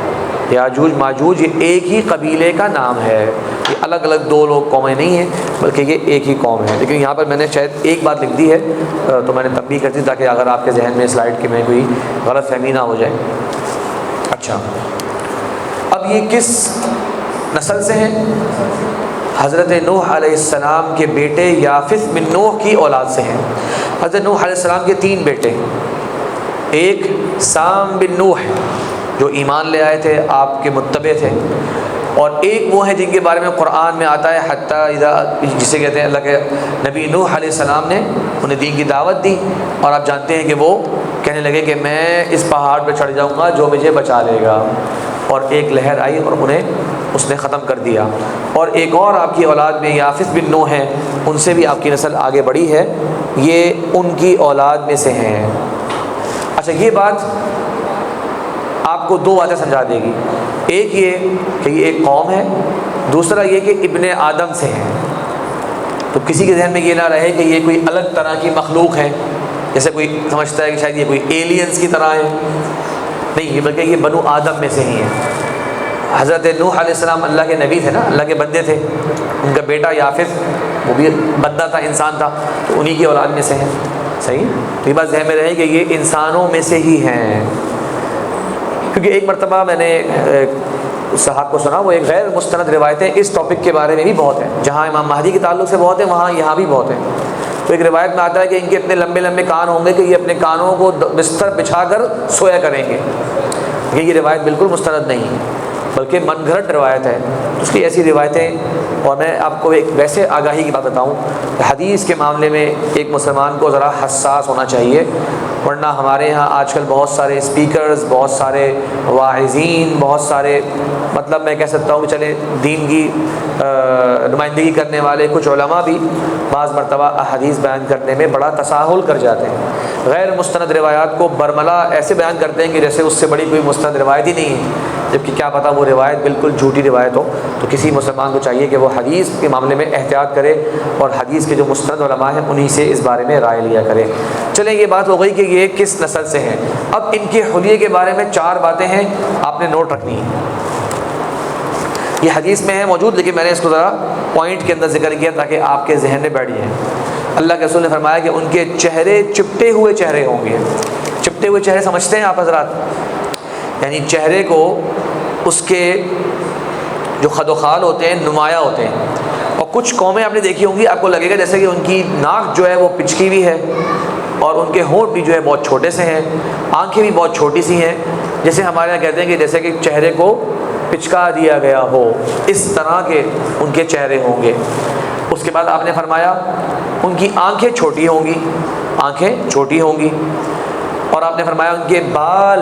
یاجوج ماجوج یہ ایک ہی قبیلے کا نام ہے. یہ الگ الگ دو لوگ قومیں نہیں ہیں بلکہ یہ ایک ہی قوم ہے. لیکن یہاں پر میں نے شاید ایک بات لکھ دی ہے تو میں نے تنبیہ کر دی تاکہ اگر آپ کے ذہن میں سلائڈ کے میں کوئی غلط فہمی نہ ہو جائے. اچھا، اب یہ کس نسل سے ہیں؟ حضرت نوح علیہ السلام کے بیٹے یافث بن نوح کی اولاد سے ہیں. حضرت نوح علیہ السلام کے تین بیٹے، ایک سام بن نوح ہے جو ایمان لے آئے تھے، آپ کے متبع تھے، اور ایک وہ ہیں جن کے بارے میں قرآن میں آتا ہے حتیٰ اذا، جسے کہتے ہیں اللہ کے نبی نوح علیہ السلام نے انہیں دین کی دعوت دی، اور آپ جانتے ہیں کہ وہ کہنے لگے کہ میں اس پہاڑ پہ چڑھ جاؤں گا جو مجھے بچا لے گا، اور ایک لہر آئی اور انہیں اس نے ختم کر دیا. اور ایک اور آپ کی اولاد میں یافث بن نوح ہیں، ان سے بھی آپ کی نسل آگے بڑھی ہے، یہ ان کی اولاد میں سے ہیں. اچھا، یہ بات آپ کو دو باتیں سمجھا دے گی. ایک یہ کہ یہ ایک قوم ہے، دوسرا یہ کہ ابن آدم سے ہیں. تو کسی کے ذہن میں یہ نہ رہے کہ یہ کوئی الگ طرح کی مخلوق ہے، جیسے کوئی سمجھتا ہے کہ شاید یہ کوئی ایلینز کی طرح ہے. نہیں، بلکہ یہ بنو آدم میں سے ہی ہیں. حضرت نوح علیہ السلام اللہ کے نبی تھے نا، اللہ کے بندے تھے. ان کا بیٹا یافث وہ بھی بندہ تھا، انسان تھا، تو انہی کی اولاد میں سے ہیں. صحیح؟ تو یہ بات ذہن میں رہے کہ یہ انسانوں میں سے ہی ہیں. کیونکہ ایک مرتبہ میں نے صاحب کو سنا، وہ ایک غیر مستند روایتیں اس ٹاپک کے بارے میں بھی بہت ہیں، جہاں امام مہدی کے تعلق سے بہت ہیں وہاں یہاں بھی بہت ہیں. تو ایک روایت میں آتا ہے کہ ان کے اتنے لمبے لمبے کان ہوں گے کہ یہ اپنے کانوں کو بستر بچھا کر سویا کریں گے. یہ روایت بالکل مستند نہیں ہے بلکہ من گھڑت روایت ہے. اس کی ایسی روایتیں، اور میں آپ کو ایک ویسے آگاہی کی بات بتاؤں، حدیث کے معاملے میں ایک مسلمان کو ذرا حساس ہونا چاہیے، ورنہ ہمارے ہاں آج کل بہت سارے اسپیکرز، بہت سارے واعظین، بہت سارے مطلب میں کہہ سکتا ہوں کہ چلے دین کی نمائندگی کرنے والے کچھ علماء بھی بعض مرتبہ احادیث بیان کرنے میں بڑا تساہل کر جاتے ہیں. غیر مستند روایات کو برملا ایسے بیان کرتے ہیں کہ جیسے اس سے بڑی کوئی مستند روایت ہی نہیں ہے، جبکہ کیا پتہ وہ روایت بالکل جھوٹی روایت ہو. تو کسی مسلمان کو چاہیے کہ وہ حدیث کے معاملے میں احتیاط کرے اور حدیث کے جو مستند علماء ہیں انہی سے اس بارے میں رائے لیا کرے. چلیں، یہ بات ہو گئی کہ یہ کس نسل سے ہیں. اب ان کے حلیے کے بارے میں 4 باتیں ہیں، آپ نے نوٹ رکھنی ہیں. یہ حدیث میں ہے موجود، لیکن میں نے اس کو ذرا پوائنٹ کے اندر ذکر کیا تاکہ آپ کے ذہن میں بیٹھ جائے. اللہ کے رسول نے فرمایا کہ ان کے چہرے چپٹے ہوئے چہرے ہوں گے. چپٹے ہوئے چہرے سمجھتے ہیں آپ حضرات؟ یعنی چہرے کو اس کے جو خد و خال ہوتے ہیں نمایاں ہوتے ہیں. اور کچھ قومیں آپ نے دیکھی ہوں گی، آپ کو لگے گا جیسے کہ ان کی ناک جو ہے وہ پچکی بھی ہے، اور ان کے ہونٹ بھی جو ہے بہت چھوٹے سے ہیں، آنکھیں بھی بہت چھوٹی سی ہیں، جیسے ہمارے یہاں کہتے ہیں کہ جیسے کہ چہرے کو پچکا دیا گیا ہو، اس طرح کے ان کے چہرے ہوں گے. اس کے بعد آپ نے فرمایا ان کی آنکھیں چھوٹی ہوں گی، آنکھیں چھوٹی ہوں گی. اور آپ نے فرمایا ان کے بال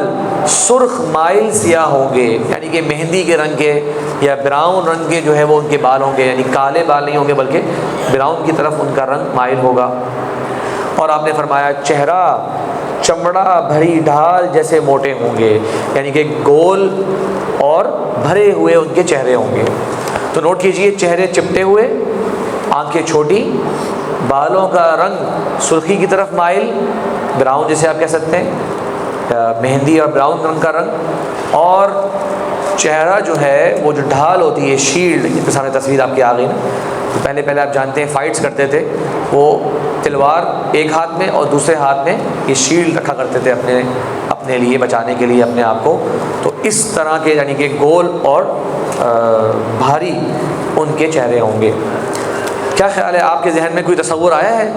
سرخ مائل سیاہ ہوں گے، یعنی کہ مہندی کے رنگ کے یا براؤن رنگ کے جو ہے وہ ان کے بال ہوں گے، یعنی کالے بال نہیں ہوں گے بلکہ براؤن کی طرف ان کا رنگ مائل ہوگا. اور آپ نے فرمایا چہرہ چمڑا بھری ڈھال جیسے موٹے ہوں گے، یعنی کہ گول اور بھرے ہوئے ان کے چہرے ہوں گے. تو نوٹ کیجئے، چہرے چپٹے ہوئے، آنکھیں چھوٹی، بالوں کا رنگ سرخی کی طرف مائل، براؤن جیسے آپ کہہ سکتے ہیں، مہندی اور براؤن رنگ کا رنگ، اور چہرہ جو ہے وہ جو ڈھال ہوتی ہے، شیلڈ، یہ سامنے تصویر آپ کی آ گئی نا. تو پہلے آپ جانتے ہیں فائٹس کرتے تھے، وہ تلوار ایک ہاتھ میں اور دوسرے ہاتھ میں یہ شیلڈ رکھا کرتے تھے اپنے لیے، بچانے کے لیے اپنے آپ کو. تو اس طرح کے یعنی کہ گول اور بھاری ان کے چہرے ہوں گے. کیا خیال ہے، آپ کے ذہن میں کوئی تصور آیا ہے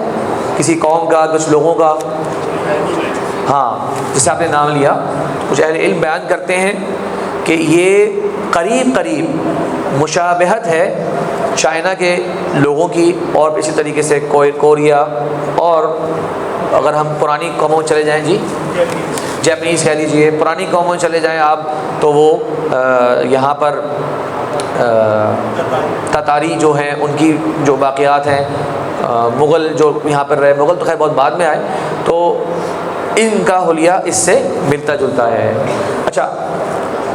کسی قوم کا، کچھ لوگوں کا؟ ہاں، جسے آپ نے نام لیا، کچھ اہل علم بیان کرتے ہیں کہ یہ قریب مشابہت ہے چائنا کے لوگوں کی، اور اسی طریقے سے کوریا، اور اگر ہم پرانی قوموں میں چلے جائیں، جی جیپنیز کہہ لیجئے، پرانی قوموں میں چلے جائیں آپ، تو وہ یہاں پر تاتاری جو ہیں، ان کی جو باقیات ہیں، مغل جو یہاں پر رہے، مغل تو خیر بہت بعد میں آئے، تو ان کا حلیہ اس سے ملتا جلتا ہے. اچھا،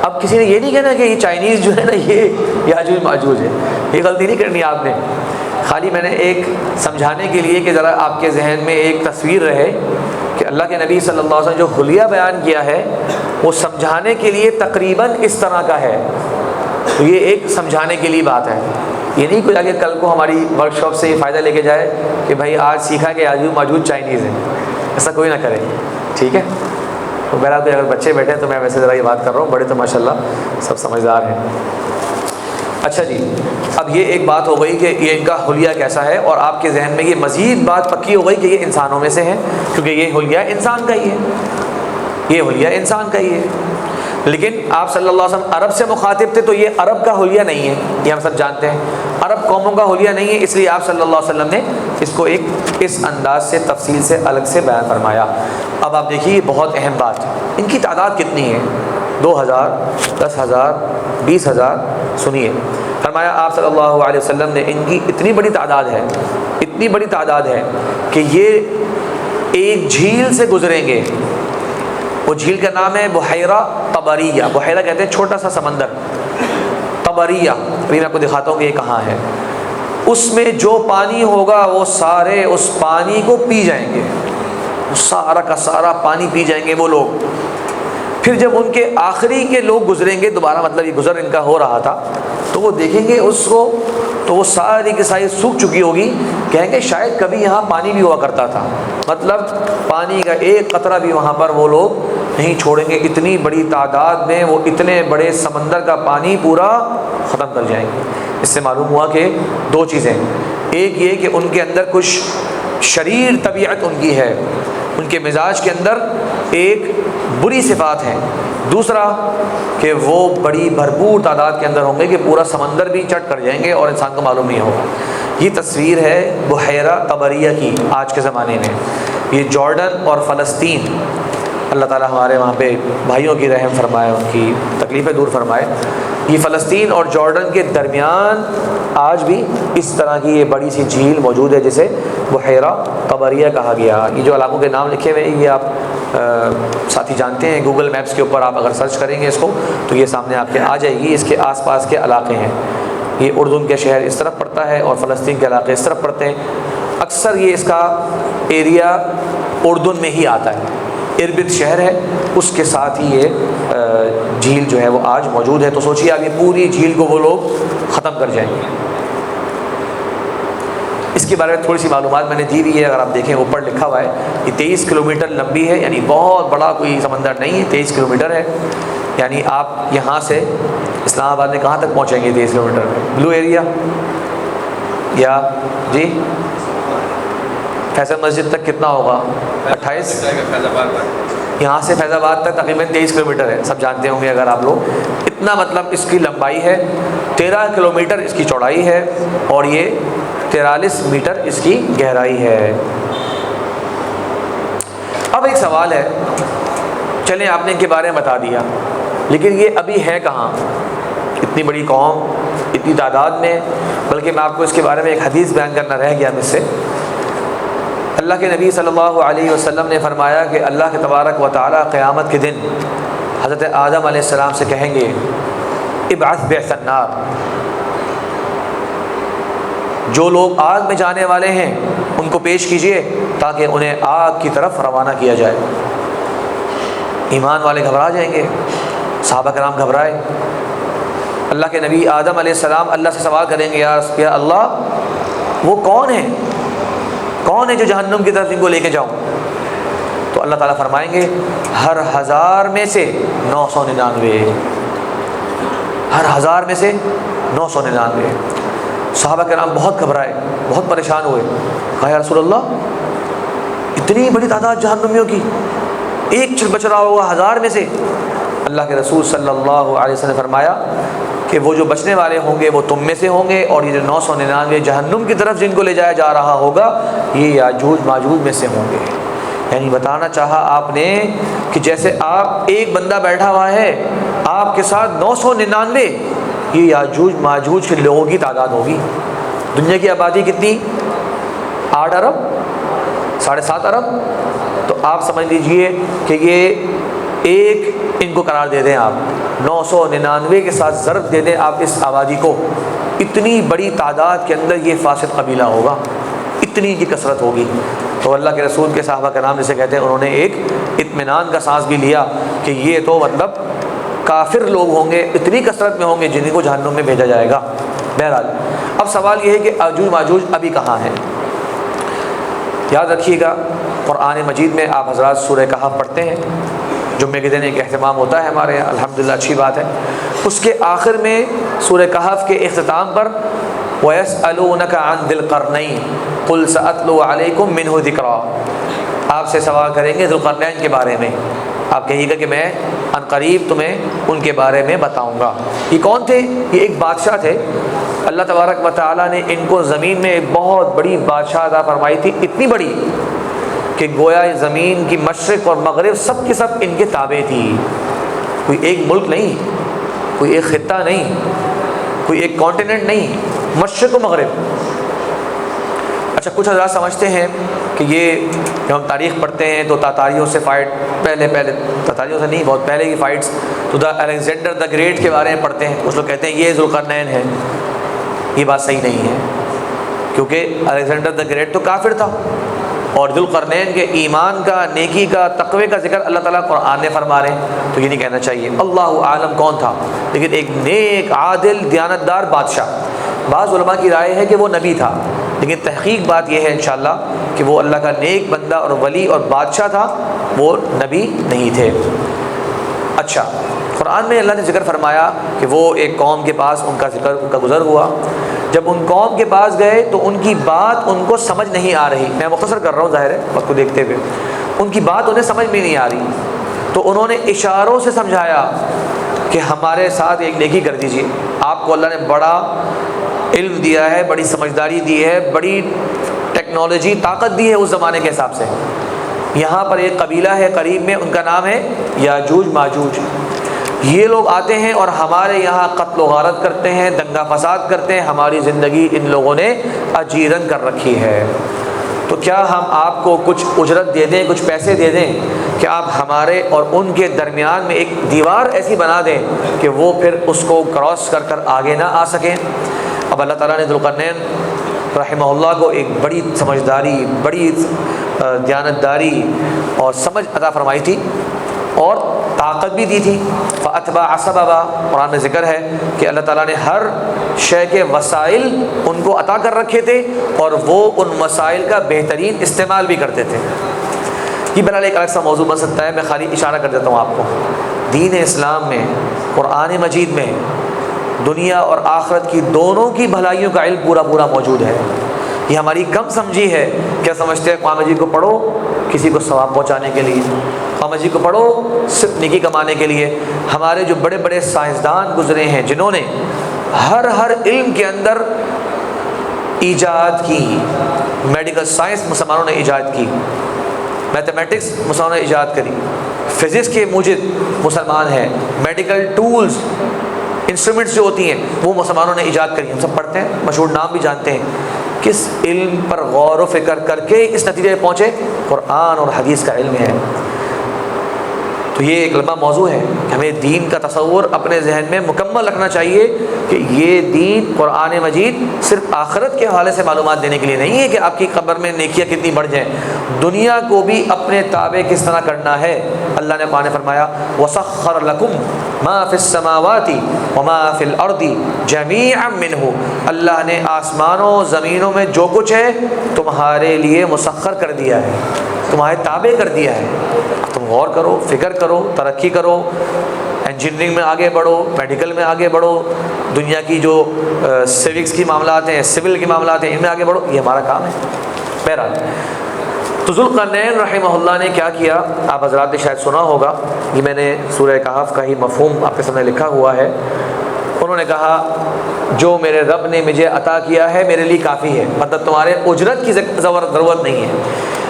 اب کسی نے یہ نہیں کہنا کہ یہ چائنیز جو ہے نا یہ یاجوج ماجوج ہے، یہ غلطی نہیں کرنی آپ نے. خالی میں نے ایک سمجھانے کے لیے کہ ذرا آپ کے ذہن میں ایک تصویر رہے کہ اللہ کے نبی صلی اللہ علیہ وسلم جو حلیہ بیان کیا ہے وہ سمجھانے کے لیے تقریباً اس طرح کا ہے. تو یہ ایک سمجھانے کے لیے بات ہے، یہ نہیں کوئی آگے کل کو ہماری ورک شاپ سے یہ فائدہ لے کے جائے کہ بھائی آج سیکھا کہ یاجوج ماجوج چائنیز ہیں. ایسا کوئی نہ کرے، ٹھیک ہے؟ تو میرا تو اگر بچے بیٹھے تو میں ویسے ذرا یہ بات کر رہا ہوں، بڑے تو ماشاءاللہ سب سمجھدار ہیں. اچھا جی، اب یہ ایک بات ہو گئی کہ یہ ان کا حلیہ کیسا ہے، اور آپ کے ذہن میں یہ مزید بات پکی ہو گئی کہ یہ انسانوں میں سے ہیں، کیونکہ یہ حلیہ انسان کا ہی ہے، یہ حلیہ انسان کا ہی ہے. لیکن آپ صلی اللہ علیہ وسلم عرب سے مخاطب تھے، تو یہ عرب کا حلیہ نہیں ہے، یہ ہم سب جانتے ہیں، عرب قوموں کا حلیہ نہیں ہے. اس لیے آپ صلی اللہ علیہ وسلم نے اس کو اس انداز سے تفصیل سے الگ سے بیان فرمایا. اب آپ دیکھیے، یہ بہت اہم بات، ان کی تعداد کتنی ہے؟ 2000، 10,000، 20,000. سنیے، فرمایا آپ صلی اللہ علیہ وسلم نے ان کی اتنی بڑی تعداد ہے کہ یہ ایک جھیل سے گزریں گے. وہ جھیل کا نام ہے بحیرہ طبریہ. بحیرہ کہتے ہیں چھوٹا سا سمندر، طبریہ. ابھی میں آپ کو دکھاتا ہوں کہ یہ کہاں ہے. اس میں جو پانی ہوگا وہ سارے اس پانی کو پی جائیں گے، سارا کا سارا پانی پی جائیں گے وہ لوگ. پھر جب ان کے آخری کے لوگ گزریں گے دوبارہ، مطلب یہ گزر ان کا ہو رہا تھا، تو وہ دیکھیں گے اس کو، تو وہ ساری کی ساری سوکھ چکی ہوگی. کہیں گے شاید کبھی یہاں پانی بھی ہوا کرتا تھا، مطلب پانی کا ایک قطرہ بھی وہاں پر وہ لوگ نہیں چھوڑیں گے. اتنی بڑی تعداد میں وہ اتنے بڑے سمندر کا پانی پورا ختم کر جائیں گے. اس سے معلوم ہوا کہ دو چیزیں، ایک یہ کہ ان کے اندر کچھ شریر طبیعت ان کی ہے، ان کے مزاج کے اندر ایک بری صفات ہیں. دوسرا کہ وہ بڑی بھرپور تعداد کے اندر ہوں گے کہ پورا سمندر بھی چٹ کر جائیں گے اور انسان کو معلوم نہیں ہوگا. یہ تصویر ہے بحیرہ طبریہ کی آج کے زمانے میں. یہ جارڈن اور فلسطین، اللہ تعالیٰ ہمارے وہاں پہ بھائیوں کی رحم فرمائے، ان کی تکلیفیں دور فرمائے. یہ فلسطین اور جارڈن کے درمیان آج بھی اس طرح کی یہ بڑی سی جھیل موجود ہے جسے بحیرہ طبریہ کہا گیا. یہ جو علاقوں کے نام لکھے ہوئے ہیں یہ آپ ساتھی جانتے ہیں، گوگل میپس کے اوپر آپ اگر سرچ کریں گے اس کو تو یہ سامنے آپ کے آ جائے گی. اس کے آس پاس کے علاقے ہیں. یہ اردن کے شہر اس طرف پڑتا ہے اور فلسطین کے علاقے اس طرف پڑتے ہیں. اکثر یہ اس کا ایریا اردن میں ہی آتا ہے. اربد شہر ہے، اس کے ساتھ ہی یہ جھیل جو ہے وہ آج موجود ہے. تو سوچیے آپ، یہ پوری جھیل کو وہ لوگ ختم کر جائیں گے. اس کے بارے میں تھوڑی سی معلومات میں نے دی ہوئی ہے، اگر آپ دیکھیں اوپر لکھا ہوا ہے یہ 23 کلومیٹر لمبی ہے، یعنی بہت بڑا کوئی سمندر نہیں ہے، 23 کلومیٹر ہے. یعنی آپ یہاں سے اسلام آباد میں کہاں تک پہنچیں گے 23 کلومیٹر میں؟ بلو ایریا یا جی فیصل مسجد تک کتنا ہوگا؟ 28. یہاں سے فیض آباد تک تقریباً 23 کلومیٹر ہے، سب جانتے ہوں گے اگر آپ لوگ. اتنا مطلب اس کی لمبائی ہے، 13 کلومیٹر اس کی چوڑائی ہے، اور یہ 43 میٹر اس کی گہرائی ہے. اب ایک سوال ہے، چلیں آپ نے ان کے بارے میں بتا دیا، لیکن یہ ابھی ہے کہاں؟ اتنی بڑی قوم، اتنی تعداد میں. بلکہ میں آپ کو اس کے بارے میں ایک حدیث بیان کرنا رہ گیا مجھ سے. اللہ کے نبی صلی اللہ علیہ وسلم نے فرمایا کہ اللہ کے تبارک و تعالی قیامت کے دن حضرت آدم علیہ السلام سے کہیں گے ابعث بعث النار، جو لوگ آگ میں جانے والے ہیں ان کو پیش کیجئے تاکہ انہیں آگ کی طرف روانہ کیا جائے. ایمان والے گھبرا جائیں گے، صحابہ کرام گھبرائے۔ اللہ کے نبی آدم علیہ السلام اللہ سے سوال کریں گے، یا اللہ وہ کون ہے جو جہنم کی طرف ان کو لے کے جاؤں؟ تو اللہ تعالیٰ فرمائیں گے ہر 1000 میں سے 999، ہر 1000 میں سے 999۔ صحابہ کرام بہت گھبرائے، بہت پریشان ہوئے، کہا یا رسول اللہ اتنی بڑی تعداد جہنمیوں کی، ایک بچ رہا ہوگا 1000 میں سے؟ اللہ کے رسول صلی اللہ علیہ وسلم نے فرمایا کہ وہ جو بچنے والے ہوں گے وہ تم میں سے ہوں گے، اور یہ جو 999 جہنم کی طرف جن کو لے جایا جا رہا ہوگا یہ یاجوج ماجوج میں سے ہوں گے۔ یعنی بتانا چاہا آپ نے کہ جیسے آپ ایک بندہ بیٹھا ہوا ہے، آپ کے ساتھ 999 یہ یاجوج ماجوج کے لوگوں کی تعداد ہوگی۔ دنیا کی آبادی کتنی؟ 8 ارب، 7.5 ارب۔ تو آپ سمجھ لیجئے کہ یہ ایک ان کو قرار دے دیں، آپ 999 کے ساتھ ضرب دے دیں آپ اس آبادی کو، اتنی بڑی تعداد کے اندر یہ فاسد قبیلہ ہوگا، اتنی کی کثرت ہوگی۔ تو اللہ کے رسول کے صحابہ کرام جسے کہتے ہیں، انہوں نے ایک اطمینان کا سانس بھی لیا کہ یہ تو مطلب کافر لوگ ہوں گے، اتنی کثرت میں ہوں گے جن کو جہنم میں بھیجا جائے گا۔ بہرحال اب سوال یہ ہے کہ یاجوج ماجوج ابھی کہاں ہیں؟ یاد رکھیے گا قرآن مجید میں آپ حضرات سورہ کہف پڑھتے ہیں، جمعے کے دن ایک اہتمام ہوتا ہے ہمارے یہاں، الحمدللہ اچھی بات ہے۔ اس کے آخر میں سورہ کہف کے اختتام پر وَيَسْأَلُونَكَ عَنْ ذِي الْقَرْنَيْنِ قُلْ سَأَتْلُو عَلَيْكُمْ مِنْهُ ذِكْرًا، آپ سے سوال کریں گے ذوالقرنین کے بارے میں، آپ کہیے گا کہ میں عنقریب تمہیں ان کے بارے میں بتاؤں گا۔ یہ کون تھے؟ یہ ایک بادشاہ تھے، اللہ تبارک و تعالیٰ نے ان کو زمین میں ایک بہت بڑی بادشاہ عطا فرمائی تھی، اتنی بڑی کہ گویا زمین کی مشرق اور مغرب سب کے سب ان کے تابع تھی۔ کوئی ایک ملک نہیں، کوئی ایک خطہ نہیں، کوئی ایک کانٹیننٹ نہیں، مشرق و مغرب۔ اچھا کچھ حضرات سمجھتے ہیں کہ یہ جب ہم تاریخ پڑھتے ہیں تو تاتاریوں سے فائٹ، پہلے تاتاریوں سے نہیں، بہت پہلے کی فائٹس، تو الیگزینڈر دا گریٹ کے بارے میں پڑھتے ہیں، کچھ لوگ کہتے ہیں یہ ذوالقرنین ہے۔ یہ بات صحیح نہیں ہے، کیونکہ الیگزینڈر دا گریٹ تو کافر تھا، اور ذوالقرنین کے ایمان کا، نیکی کا، تقوی کا ذکر اللہ تعالیٰ قرآن نے فرما رہے ہیں، تو یہ نہیں کہنا چاہیے۔ اللہ عالم کون تھا، لیکن ایک نیک، عادل، دیانتدار بادشاہ۔ بعض علماء کی رائے ہے کہ وہ نبی تھا، لیکن تحقیق بات یہ ہے انشاءاللہ کہ وہ اللہ کا نیک بندہ اور ولی اور بادشاہ تھا، وہ نبی نہیں تھے۔ اچھا قرآن میں اللہ نے ذکر فرمایا کہ وہ ایک قوم کے پاس ان کا گزر ہوا، جب ان قوم کے پاس گئے تو ان کی بات ان کو سمجھ نہیں آ رہی، میں مختصر کر رہا ہوں ظاہر ہے وقت کو دیکھتے ہوئے، ان کی بات انہیں سمجھ میں نہیں آ رہی، تو انہوں نے اشاروں سے سمجھایا کہ ہمارے ساتھ ایک نیکی کر دیجیے، آپ کو اللہ نے بڑا علم دیا ہے، بڑی سمجھداری دی ہے، بڑی ٹیکنالوجی، طاقت دی ہے اس زمانے کے حساب سے۔ یہاں پر ایک قبیلہ ہے قریب میں، ان کا نام ہے یاجوج ماجوج، یہ لوگ آتے ہیں اور ہمارے یہاں قتل و غارت کرتے ہیں، دنگا فساد کرتے ہیں، ہماری زندگی ان لوگوں نے اجیرن کر رکھی ہے، تو کیا ہم آپ کو کچھ اجرت دے دیں، کچھ پیسے دے دیں کہ آپ ہمارے اور ان کے درمیان میں ایک دیوار ایسی بنا دیں کہ وہ پھر اس کو کراس کر کر آگے نہ آ سکیں۔ اب اللہ تعالیٰ نے ذوالقرنین رحمہ اللہ کو ایک بڑی سمجھداری، بڑی دیانتداری اور سمجھ عطا فرمائی تھی، اور طاقت بھی دی تھی۔ فَأَتْبَعَ سَبَبًا، قرآن میں ذکر ہے کہ اللہ تعالیٰ نے ہر شے کے وسائل ان کو عطا کر رکھے تھے، اور وہ ان وسائل کا بہترین استعمال بھی کرتے تھے۔ یہ بہرحال ایک الگ سا موضوع بن سکتا ہے، میں خالی اشارہ کر دیتا ہوں آپ کو۔ دین اسلام میں، قرآن مجید میں دنیا اور آخرت کی دونوں کی بھلائیوں کا علم پورا پورا موجود ہے۔ یہ ہماری کم سمجھی ہے، کیا سمجھتے ہیں قرآن مجید کو پڑھو کسی کو ثواب پہنچانے کے لیے، قرآن مجید کو پڑھو صرف نیکی کمانے کے لیے۔ ہمارے جو بڑے بڑے سائنسدان گزرے ہیں جنہوں نے ہر علم کے اندر ایجاد کی، میڈیکل سائنس مسلمانوں نے ایجاد کی، میتھمیٹکس مسلمانوں نے ایجاد کری، فزکس کے موجد مسلمان ہیں، میڈیکل ٹولز، انسٹرومنٹس جو ہوتی ہیں وہ مسلمانوں نے ایجاد کری، ہم سب پڑھتے ہیں، مشہور نام بھی جانتے ہیں۔ کس علم پر غور و فکر کر کے اس نتیجے پہ پہنچے؟ قرآن اور حدیث کا علم ہے۔ تو یہ ایک لمبا موضوع ہے کہ ہمیں دین کا تصور اپنے ذہن میں مکمل رکھنا چاہیے کہ یہ دین قرآن مجید صرف آخرت کے حوالے سے معلومات دینے کے لیے نہیں ہے کہ آپ کی قبر میں نیکیاں کتنی بڑھ جائیں، دنیا کو بھی اپنے تابع کس طرح کرنا ہے۔ اللہ نے قرآن میں فرمایا وَسَخَّرَ لَكُمْ مَا فِي السَّمَاوَاتِ وَمَا فِي الْأَرْضِ جَمِيعًا مِّنْهُ، اللہ نے آسمانوں زمینوں میں جو کچھ ہے تمہارے لیے مسخر کر دیا ہے، تمہارے تابع کر دیا ہے۔ تم غور کرو، فکر کرو، ترقی کرو، انجینئرنگ میں آگے بڑھو، میڈیکل میں آگے بڑھو، دنیا کی جو سیوکس کی معاملات ہیں، سول کے معاملات ہیں، ان میں آگے بڑھو، یہ ہمارا کام ہے۔ بہرحال تو ذوالقرنین رحمہ اللہ نے کیا کیا، آپ حضرات نے شاید سنا ہوگا، یہ میں نے سورہ کہف کا ہی مفہوم آپ کے سامنے لکھا ہوا ہے۔ انہوں نے کہا جو میرے رب نے مجھے عطا کیا ہے میرے لیے کافی ہے، مطلب تمہارے اجرت کی ضرورت نہیں ہے،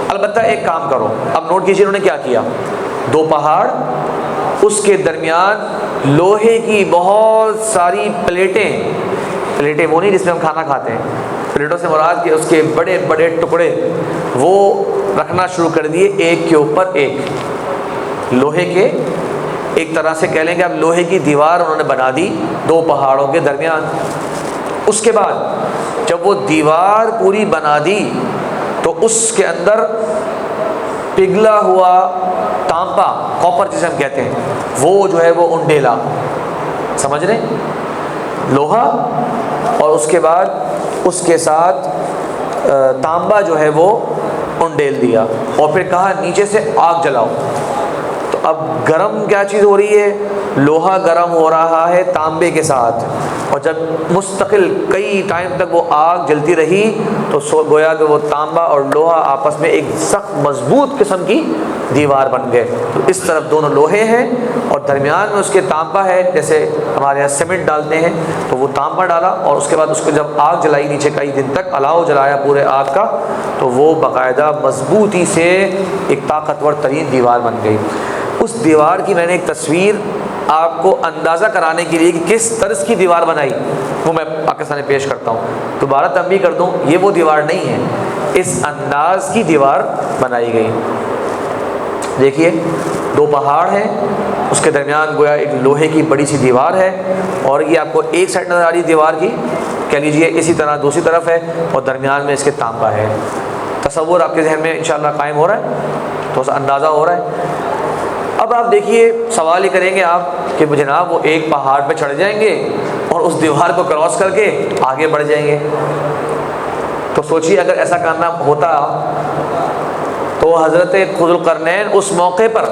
البتہ ایک کام کرو۔ اب نوٹ کیجیے انہوں نے کیا کیا، 2 پہاڑ، اس کے درمیان لوہے کی بہت ساری پلیٹیں وہ نہیں جس میں ہم کھانا کھاتے ہیں، پلیٹوں سے مراد کہ اس کے بڑے بڑے ٹکڑے وہ رکھنا شروع کر دیے، ایک کے اوپر ایک، لوہے کے، ایک طرح سے کہہ لیں کہ اب لوہے کی دیوار انہوں نے بنا دی 2 پہاڑوں کے درمیان۔ اس کے بعد جب وہ دیوار پوری بنا دی تو اس کے اندر پگھلا ہوا تانبا، کاپر جسے ہم کہتے ہیں، وہ جو ہے وہ انڈیلا، سمجھ رہے ہیں، لوہا اور اس کے بعد اس کے ساتھ تانبا جو ہے وہ انڈیل دیا، اور پھر کہا نیچے سے آگ جلاؤ۔ تو اب گرم کیا چیز ہو رہی ہے، لوہا گرم ہو رہا ہے تانبے کے ساتھ، اور جب مستقل کئی ٹائم تک وہ آگ جلتی رہی تو گویا کہ وہ تانبا اور لوہا آپس میں ایک سخت مضبوط قسم کی دیوار بن گئے۔ تو اس طرف دونوں لوہے ہیں اور درمیان میں اس کے تانبا ہے، جیسے ہمارے یہاں سیمنٹ ڈالتے ہیں، تو وہ تانبا ڈالا، اور اس کے بعد اس کو جب آگ جلائی نیچے کئی دن تک الاؤ جلایا پورے آگ کا، تو وہ باقاعدہ مضبوطی سے ایک طاقتور ترین دیوار بن گئی۔ اس دیوار کی میں نے ایک تصویر آپ کو اندازہ کرانے کے لیے کہ کس طرز کی دیوار بنائی، وہ میں آپ کے سامنے پیش کرتا ہوں۔ دوبارہ تنبیہ کر دوں، یہ وہ دیوار نہیں ہے، اس انداز کی دیوار بنائی گئی۔ دیکھیے 2 پہاڑ ہیں، اس کے درمیان گویا ایک لوہے کی بڑی سی دیوار ہے، اور یہ آپ کو ایک سائڈ نظر آ رہی ہے دیوار کی، کہہ لیجیے اسی طرح دوسری طرف ہے، اور درمیان میں اس کے تانبا ہے۔ تصور آپ کے ذہن میں انشاءاللہ قائم ہو رہا ہے، تو اندازہ ہو رہا ہے۔ اب آپ دیکھیے، سوال ہی کریں گے آپ کہ جناب وہ ایک پہاڑ پہ چڑھ جائیں گے اور اس دیوار کو کراس کر کے آگے بڑھ جائیں گے، تو سوچیے اگر ایسا کرنا ہوتا تو حضرت ذوالقرنین اس موقع پر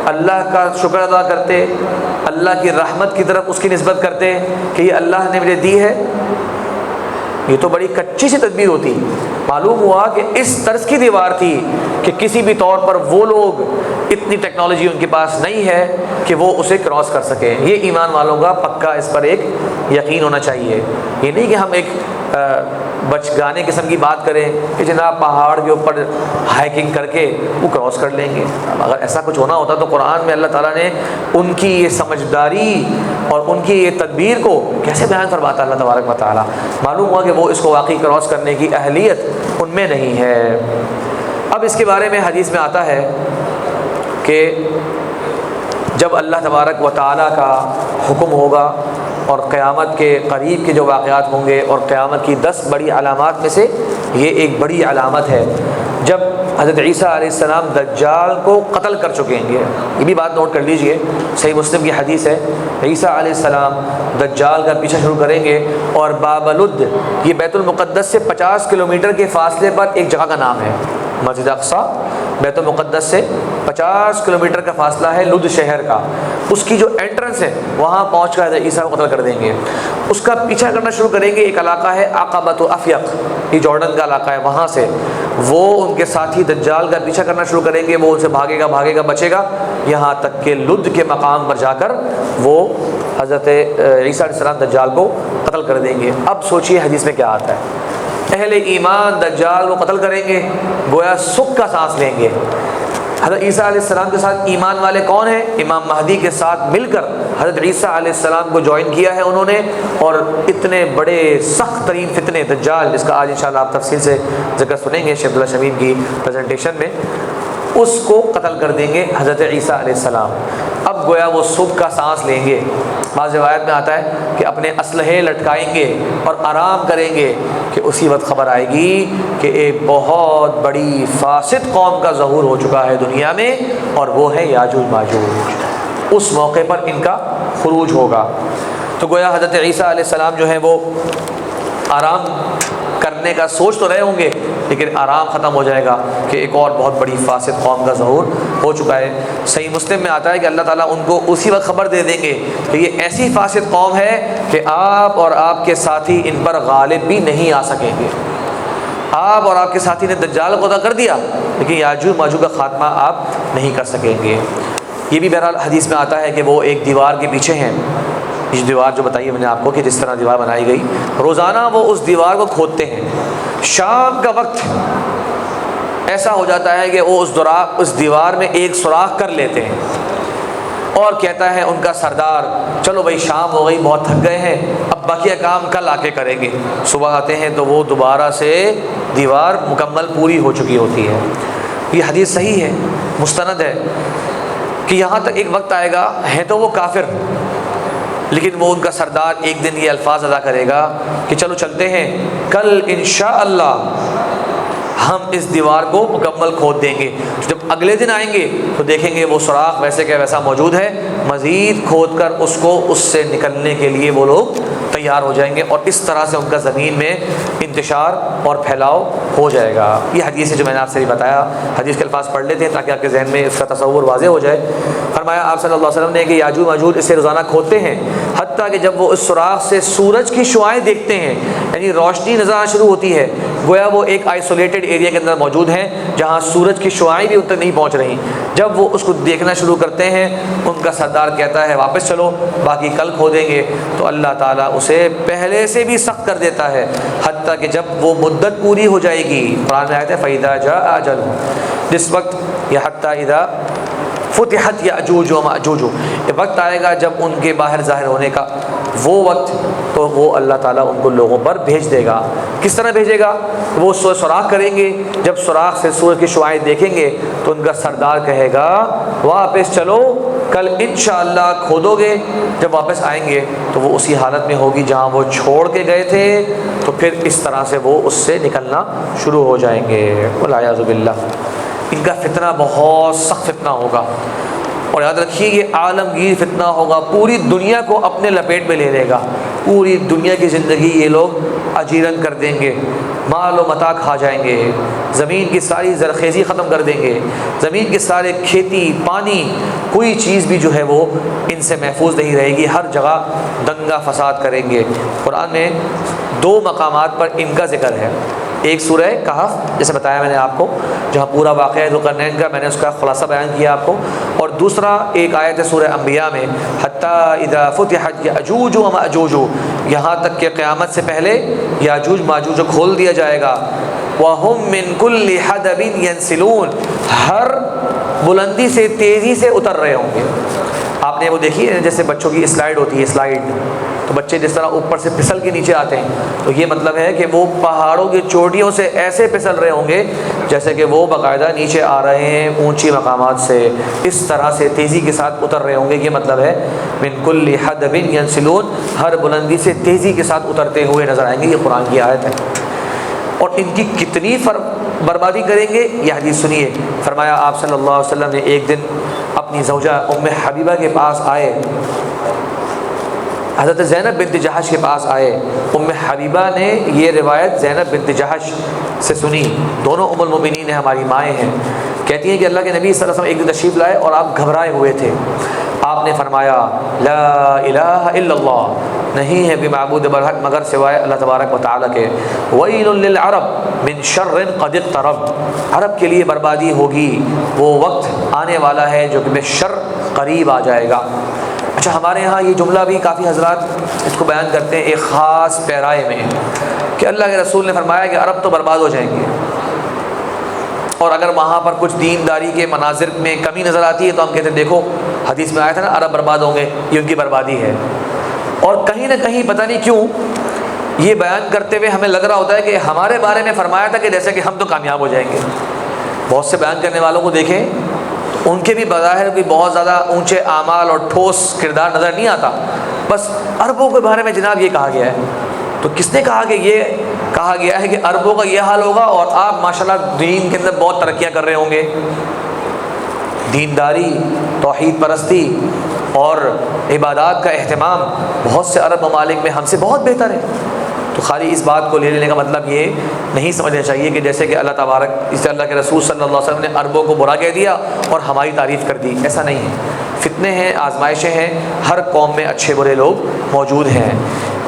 اللہ کا شکر ادا کرتے، اللہ کی رحمت کی طرف اس کی نسبت کرتے کہ یہ اللہ نے مجھے دی ہے۔ یہ تو بڑی کچی سی تدبیر ہوتی۔ معلوم ہوا کہ اس طرز کی دیوار تھی کہ کسی بھی طور پر وہ لوگ، اتنی ٹیکنالوجی ان کے پاس نہیں ہے کہ وہ اسے کراس کر سکیں۔ یہ ایمان والوں کا پکا اس پر ایک یقین ہونا چاہیے۔ یہ نہیں کہ ہم ایک بچگانے قسم کی بات کریں کہ جناب پہاڑ کے اوپر ہائکنگ کر کے وہ کراس کر لیں گے۔ اب اگر ایسا کچھ ہونا ہوتا تو قرآن میں اللہ تعالیٰ نے ان کی یہ سمجھداری اور ان کی یہ تدبیر کو کیسے بیان فرماتا اللہ تبارک و تعالیٰ۔ معلوم ہوا کہ وہ اس کو واقعی کراس کرنے کی اہلیت ان میں نہیں ہے۔ اب اس کے بارے میں حدیث میں آتا ہے کہ جب اللہ تبارک و تعالیٰ کا حکم ہوگا اور قیامت کے قریب کے جو واقعات ہوں گے، اور قیامت کی 10 بڑی علامات میں سے یہ ایک بڑی علامت ہے، جب حضرت عیسیٰ علیہ السلام دجال کو قتل کر چکیں گے۔ یہ بھی بات نوٹ کر لیجئے، صحیح مسلم کی حدیث ہے، عیسیٰ علیہ السلام دجال کا پیچھا شروع کریں گے، اور باب لد، یہ بیت المقدس سے 50 کلومیٹر کے فاصلے پر ایک جگہ کا نام ہے، مسجد اقصی بیت المقدس سے 50 کلومیٹر کا فاصلہ ہے لد شہر کا، اس کی جو انٹرنس ہے وہاں پہنچ کر عیسیٰ کو قتل کر دیں گے۔ اس کا پیچھا کرنا شروع کریں گے، ایک علاقہ ہے عقبۃ افیق، یہ جارڈن کا علاقہ ہے، وہاں سے وہ ان کے ساتھی دجال کا پیچھا کرنا شروع کریں گے، وہ ان سے بھاگے گا بچے گا، یہاں تک کہ لد کے مقام پر جا کر وہ حضرت عیسیٰ علیہ السلام دجال کو قتل کر دیں گے۔ اب سوچئے حدیث میں کیا آتا ہے، اہل ایمان دجال کو قتل کریں گے، گویا سکھ کا سانس لیں گے۔ حضرت عیسیٰ علیہ السلام کے ساتھ ایمان والے کون ہیں؟ امام مہدی کے ساتھ مل کر حضرت عیسیٰ علیہ السلام کو جوائن کیا ہے انہوں نے، اور اتنے بڑے سخت ترین فتنے دجال، جس کا آج انشاءاللہ آپ تفصیل سے ذکر سنیں گے شیخ عبداللہ شمیم کی پریزنٹیشن میں، اس کو قتل کر دیں گے حضرت عیسیٰ علیہ السلام۔ اب گویا وہ صبح کا سانس لیں گے۔ بعض روایت میں آتا ہے کہ اپنے اسلحے لٹکائیں گے اور آرام کریں گے کہ اسی وقت خبر آئے گی کہ ایک بہت بڑی فاسد قوم کا ظہور ہو چکا ہے دنیا میں، اور وہ ہے یاجوج ماجوج۔ اس موقع پر ان کا خروج ہوگا۔ تو گویا حضرت عیسیٰ علیہ السلام جو ہیں وہ آرام کرنے کا سوچ تو رہے ہوں گے، لیکن آرام ختم ہو جائے گا کہ ایک اور بہت بڑی فاسد قوم کا ظہور ہو چکا ہے۔ صحیح مسلم میں آتا ہے کہ اللہ تعالیٰ ان کو اسی وقت خبر دے دیں گے کہ یہ ایسی فاسد قوم ہے کہ آپ اور آپ کے ساتھی ان پر غالب بھی نہیں آ سکیں گے۔ آپ اور آپ کے ساتھی نے دجال کو ادا کر دیا، لیکن یاجوج ماجوج کا خاتمہ آپ نہیں کر سکیں گے۔ یہ بھی بہرحال حدیث میں آتا ہے کہ وہ ایک دیوار کے پیچھے ہیں۔ یہ دیوار جو بتائی ہے میں نے آپ کو کہ جس طرح دیوار بنائی گئی، روزانہ وہ اس دیوار کو کھودتے ہیں۔ شام کا وقت ایسا ہو جاتا ہے کہ وہ اس دیوار میں ایک سوراخ کر لیتے ہیں، اور کہتا ہے ان کا سردار چلو بھائی شام ہو گئی، بہت تھک گئے ہیں، اب بقیہ کام کل آ کے کریں گے۔ صبح آتے ہیں تو وہ دوبارہ سے دیوار مکمل پوری ہو چکی ہوتی ہے۔ یہ حدیث صحیح ہے، مستند ہے، کہ یہاں تک ایک وقت آئے گا، ہے تو وہ کافر، لیکن وہ ان کا سردار ایک دن یہ الفاظ ادا کرے گا کہ چلو چلتے ہیں، کل انشاءاللہ ہم اس دیوار کو مکمل کھود دیں گے۔ جب اگلے دن آئیں گے تو دیکھیں گے وہ سوراخ ویسے کہ ویسا موجود ہے، مزید کھود کر اس سے نکلنے کے لیے وہ لوگ تیار ہو جائیں گے، اور اس طرح سے ان کا زمین میں انتشار اور پھیلاؤ ہو جائے گا۔ یہ حدیث ہے جو میں نے آپ سے بتایا۔ حدیث کے الفاظ پڑھ لیتے ہیں تاکہ آپ کے ذہن میں اس کا تصور واضح ہو جائے۔ فرمایا آپ صلی اللہ علیہ وسلم نے کہ یاجوج ماجوج اسے روزانہ کھودتے ہیں، حتیٰ کہ جب وہ اس سوراخ سے سورج کی شعاعیں دیکھتے ہیں، یعنی روشنی نظر آنا شروع ہوتی ہے، گویا وہ ایک آئسولیٹڈ ایریا کے اندر موجود ہیں جہاں سورج کی شعاعیں بھی ان تک نہیں پہنچ رہی۔ جب وہ اس کو دیکھنا شروع کرتے ہیں، ان کا سردار کہتا ہے واپس چلو، باقی کل کھودیں گے، تو اللہ تعالیٰ اسے پہلے سے بھی سخت کر دیتا ہے، حتیٰ کہ جب وہ مدت پوری ہو جائے گی۔ قرآن میں آیت ہے فَإِذَا جَاءَ أَجَلُهُمْ، جس وقت یا حتیٰ اذا فتحت یاجوج و ماجوج، یہ وقت آئے گا جب ان کے باہر ظاہر ہونے کا وہ وقت، تو وہ اللہ تعالیٰ ان کو لوگوں پر بھیج دے گا۔ کس طرح بھیجے گا؟ وہ سوراخ کریں گے، جب سوراخ سے سورج کی شعاعیں دیکھیں گے تو ان کا سردار کہے گا واپس چلو، کل انشاءاللہ کھودو گے۔ جب واپس آئیں گے تو وہ اسی حالت میں ہوگی جہاں وہ چھوڑ کے گئے تھے، تو پھر اس طرح سے وہ اس سے نکلنا شروع ہو جائیں گے۔ والعیاذ باللہ، ان کا فتنہ بہت سخت فتنہ ہوگا، اور یاد رکھیے یہ عالمگیر فتنہ ہوگا، پوری دنیا کو اپنے لپیٹ میں لے لے گا، پوری دنیا کی زندگی یہ لوگ اجیرن کر دیں گے، مال و متاع کھا جائیں گے، زمین کی ساری زرخیزی ختم کر دیں گے، زمین کے سارے کھیتی پانی کوئی چیز بھی جو ہے وہ ان سے محفوظ نہیں رہے گی، ہر جگہ دنگا فساد کریں گے۔ قرآن میں 2 مقامات پر ان کا ذکر ہے، ایک سورہ کہف جیسے بتایا میں نے آپ کو، جہاں پورا واقعہ ذوالقرنین کا میں نے اس کا خلاصہ بیان کیا آپ کو، اور دوسرا ایک آیت ہے سورہ انبیاء میں حتیٰ اذا فتحت یاجوج و ماجوج، یہاں تک کہ قیامت سے پہلے یاجوج ماجوج کو کھول دیا جائے گا۔ وَهُم مِّن كُلِّ حَدَبٍ يَنْسِلُونَ، ہر بلندی سے تیزی سے اتر رہے ہوں گے۔ آپ نے وہ دیکھی ہے جیسے بچوں کی سلائیڈ ہوتی ہے، سلائیڈ، تو بچے جس طرح اوپر سے پھسل کے نیچے آتے ہیں، تو یہ مطلب ہے کہ وہ پہاڑوں کی چوٹیوں سے ایسے پھسل رہے ہوں گے جیسے کہ وہ باقاعدہ نیچے آ رہے ہیں اونچی مقامات سے، اس طرح سے تیزی کے ساتھ اتر رہے ہوں گے۔ یہ مطلب ہے من کل حدب ینسلون، ہر بلندی سے تیزی کے ساتھ اترتے ہوئے نظر آئیں گے۔ یہ قرآن کی آیت ہے، اور ان کی کتنی بربادی کریں گے یہ حدیث سنیے۔ فرمایا آپ صلی اللہ علیہ وسلم نے ایک دن اپنی زوجہ ام حبیبہ کے پاس آئے، حضرت زینب بنت جہش کے پاس آئے۔ ام حبیبہ نے یہ روایت زینب بنت جہش سے سنی، دونوں ام المؤمنین ہیں، ہماری مائیں ہیں۔ کہتی ہیں کہ اللہ کے نبی صلی اللہ علیہ وسلم ایک دن تشریف لائے اور آپ گھبرائے ہوئے تھے۔ آپ نے فرمایا لا الہ الا اللہ، نہیں ہے بمعبود برحق مگر سوائے اللہ تبارک و تعالیٰ کے، ویل للعرب من شر قد اقترب، عرب کے لیے بربادی ہوگی، وہ وقت آنے والا ہے جو کہ بے شر قریب آ جائے گا۔ اچھا، ہمارے ہاں یہ جملہ بھی کافی حضرات اس کو بیان کرتے ہیں ایک خاص پیرائے میں، کہ اللہ کے رسول نے فرمایا کہ عرب تو برباد ہو جائیں گے، اور اگر وہاں پر کچھ دینداری کے مناظر میں کمی نظر آتی ہے تو ہم کہتے ہیں دیکھو حدیث میں آیا تھا نا عرب برباد ہوں گے، یہ ان کی بربادی ہے۔ اور کہیں نہ کہیں پتہ نہیں کیوں یہ بیان کرتے ہوئے ہمیں لگ رہا ہوتا ہے کہ ہمارے بارے میں فرمایا تھا کہ جیسے کہ ہم تو کامیاب ہو جائیں گے، بہت سے بیان کرنے والوں کو دیکھیں تو ان کے بھی بظاہر کوئی بہت زیادہ اونچے اعمال اور ٹھوس کردار نظر نہیں آتا، بس عربوں کے بارے میں جناب یہ کہا گیا ہے۔ تو کس نے کہا کہ یہ کہا گیا ہے کہ عربوں کا یہ حال ہوگا اور آپ ماشاءاللہ دین کے اندر بہت ترقیاں کر رہے ہوں گے؟ دینداری، توحید پرستی اور عبادات کا اہتمام بہت سے عرب ممالک میں ہم سے بہت بہتر ہے۔ تو خالی اس بات کو لے لینے کا مطلب یہ نہیں سمجھنا چاہیے کہ جیسے کہ اللہ تبارک، اس سے اللہ کے رسول صلی اللہ علیہ وسلم نے عربوں کو برا کہہ دیا اور ہماری تعریف کر دی، ایسا نہیں ہے۔ فتنے ہیں، آزمائشیں ہیں، ہر قوم میں اچھے برے لوگ موجود ہیں۔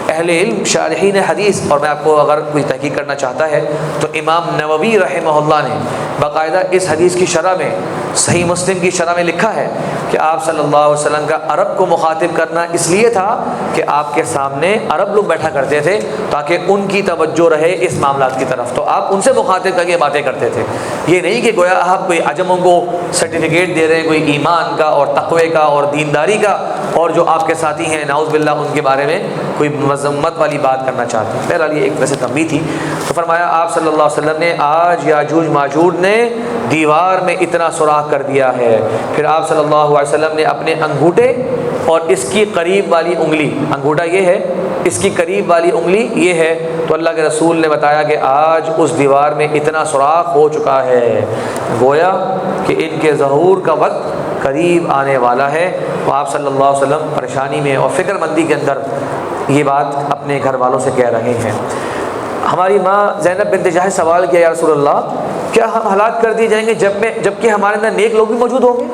اہل علم شارحین حدیث، اور میں آپ کو اگر کوئی تحقیق کرنا چاہتا ہے تو امام نووی رحمہ اللہ نے باقاعدہ اس حدیث کی شرح میں، صحیح مسلم کی شرح میں لکھا ہے کہ آپ صلی اللہ علیہ وسلم کا عرب کو مخاطب کرنا اس لیے تھا کہ آپ کے سامنے عرب لوگ بیٹھا کرتے تھے تاکہ ان کی توجہ رہے اس معاملات کی طرف، تو آپ ان سے مخاطب کر کے باتیں کرتے تھے۔ یہ نہیں کہ گویا آپ کوئی عجموں کو سرٹیفکیٹ دے رہے ہیں کوئی ایمان کا اور تقوی کا اور دینداری کا، اور جو آپ کے ساتھی ہیں نعوذ باللہ ان کے بارے میں کوئی مذمت والی بات کرنا چاہتے ہیں۔ بہرحال یہ ایک ویسے تنبیہ تھی۔ تو فرمایا آپ صلی اللہ علیہ وسلم نے آج یاجوج ماجوج نے دیوار میں اتنا سوراخ کر دیا ہے۔ پھر آپ صلی اللہ علیہ وسلم نے اپنے انگوٹھے اور اس کی قریب والی انگلی، انگوٹھا یہ ہے، اس کی قریب والی انگلی یہ ہے، تو اللہ کے رسول نے بتایا کہ آج اس دیوار میں اتنا سوراخ ہو چکا ہے، گویا کہ ان کے ظہور کا وقت قریب آنے والا ہے۔ تو آپ صلی اللہ علیہ وسلم پریشانی میں اور فکر مندی کے اندر یہ بات اپنے گھر والوں سے کہہ رہے ہیں۔ ہماری ماں زینب بنت جحش سوال کیا، یا رسول اللہ کیا ہم ہلاک کر دیے جائیں گے جبکہ ہمارے اندر نیک لوگ بھی موجود ہوں گے؟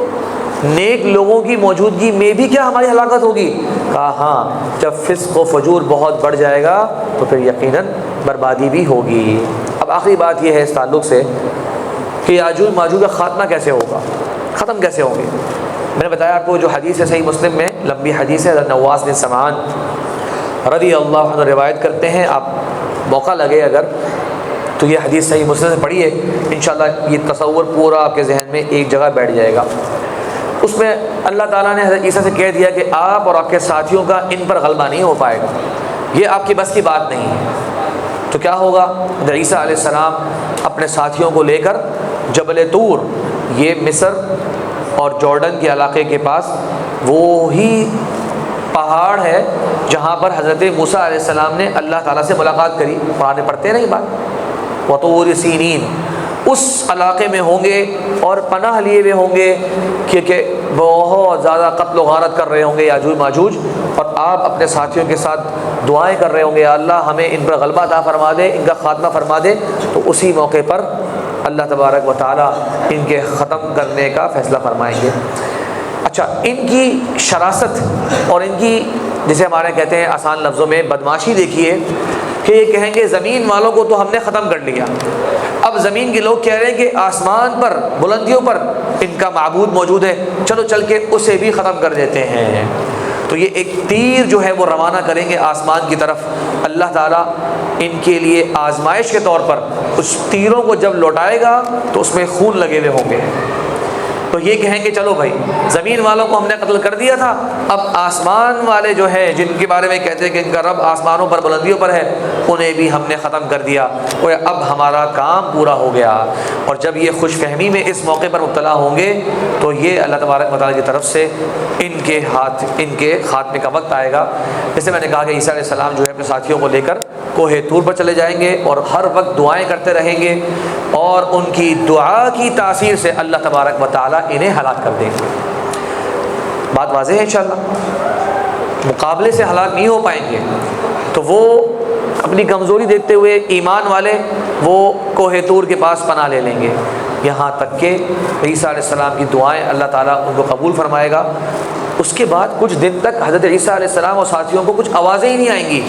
نیک لوگوں کی موجودگی میں بھی کیا ہماری ہلاکت ہوگی؟ کہا ہاں، جب فسق و فجور بہت بڑھ جائے گا تو پھر یقیناً بربادی بھی ہوگی۔ اب آخری بات یہ ہے اس تعلق سے کہ یاجوج ماجوج کا خاتمہ کیسے ہوگا، ختم کیسے ہوں گے؟ میں نے بتایا آپ کو جو حدیث ہے صحیح مسلم میں، لمبی حدیث ہے، حضرت نواس بن سمعان رضی اللہ عنہ روایت کرتے ہیں۔ آپ موقع لگے اگر تو یہ حدیث صحیح مسلم سے پڑھیے، انشاءاللہ یہ تصور پورا آپ کے ذہن میں ایک جگہ بیٹھ جائے گا۔ اس میں اللہ تعالیٰ نے حضرت عیسیٰ سے کہہ دیا کہ آپ اور آپ کے ساتھیوں کا ان پر غلبہ نہیں ہو پائے گا، یہ آپ کی بس کی بات نہیں ہے۔ تو کیا ہوگا؟ حضرت عیسیٰ علیہ السلام اپنے ساتھیوں کو لے کر جبل طور، یہ مصر اور جارڈن کے علاقے کے پاس وہی پہاڑ ہے جہاں پر حضرت موسیٰ علیہ السلام نے اللہ تعالیٰ سے ملاقات کری، قرآن میں پڑھتے ہیں نا یہ بات، وطور سینین، اس علاقے میں ہوں گے اور پناہ لیے ہوئے ہوں گے کیونکہ بہت زیادہ قتل و غارت کر رہے ہوں گے یاجوج ماجوج، اور آپ اپنے ساتھیوں کے ساتھ دعائیں کر رہے ہوں گے، یا اللہ ہمیں ان پر غلبہ عطا فرما دے، ان کا خاتمہ فرما دے۔ تو اسی موقع پر اللہ تبارک و تعالیٰ ان کے ختم کرنے کا فیصلہ فرمائیں گے۔ اچھا، ان کی شراست اور ان کی جسے ہمارے کہتے ہیں آسان لفظوں میں بدماشی دیکھیے کہ یہ کہیں گے زمین والوں کو تو ہم نے ختم کر لیا، اب زمین کے لوگ کہہ رہے ہیں کہ آسمان پر بلندیوں پر ان کا معبود موجود ہے، چلو چل کے اسے بھی ختم کر دیتے ہیں۔ تو یہ ایک تیر جو ہے وہ روانہ کریں گے آسمان کی طرف، اللہ تعالیٰ ان کے لیے آزمائش کے طور پر اس تیروں کو جب لوٹائے گا تو اس میں خون لگے ہوئے ہوں گے۔ تو یہ کہیں گے چلو بھائی زمین والوں کو ہم نے قتل کر دیا تھا، اب آسمان والے جو ہیں جن کے بارے میں کہتے ہیں کہ ان کا رب آسمانوں پر بلندیوں پر ہے، انہیں بھی ہم نے ختم کر دیا، اور اب ہمارا کام پورا ہو گیا۔ اور جب یہ خوش فہمی میں اس موقع پر مبتلا ہوں گے تو یہ اللہ تبارک و تعالیٰ کی طرف سے ان کے خاتمے کا وقت آئے گا۔ جیسے میں نے کہا کہ عیسیٰ علیہ السلام جو ہے اپنے ساتھیوں کو لے کر کوہ طور پر چلے جائیں گے اور ہر وقت دعائیں کرتے رہیں گے، اور ان کی دعا کی تاثیر سے اللہ تبارک و تعالیٰ انہیں ہلاک کر دیں گے۔ بات واضح ہے انشاءاللہ، مقابلے سے ہلاک نہیں ہو پائیں گے۔ تو وہ اپنی کمزوری دیکھتے ہوئے ایمان والے وہ کوہ طور کے پاس پناہ لے لیں گے، یہاں تک کہ عیسیٰ علیہ السلام کی دعائیں اللہ تعالیٰ ان کو قبول فرمائے گا۔ اس کے بعد کچھ دن تک حضرت عیسیٰ علیہ السلام اور ساتھیوں کو کچھ آوازیں ہی نہیں آئیں گی۔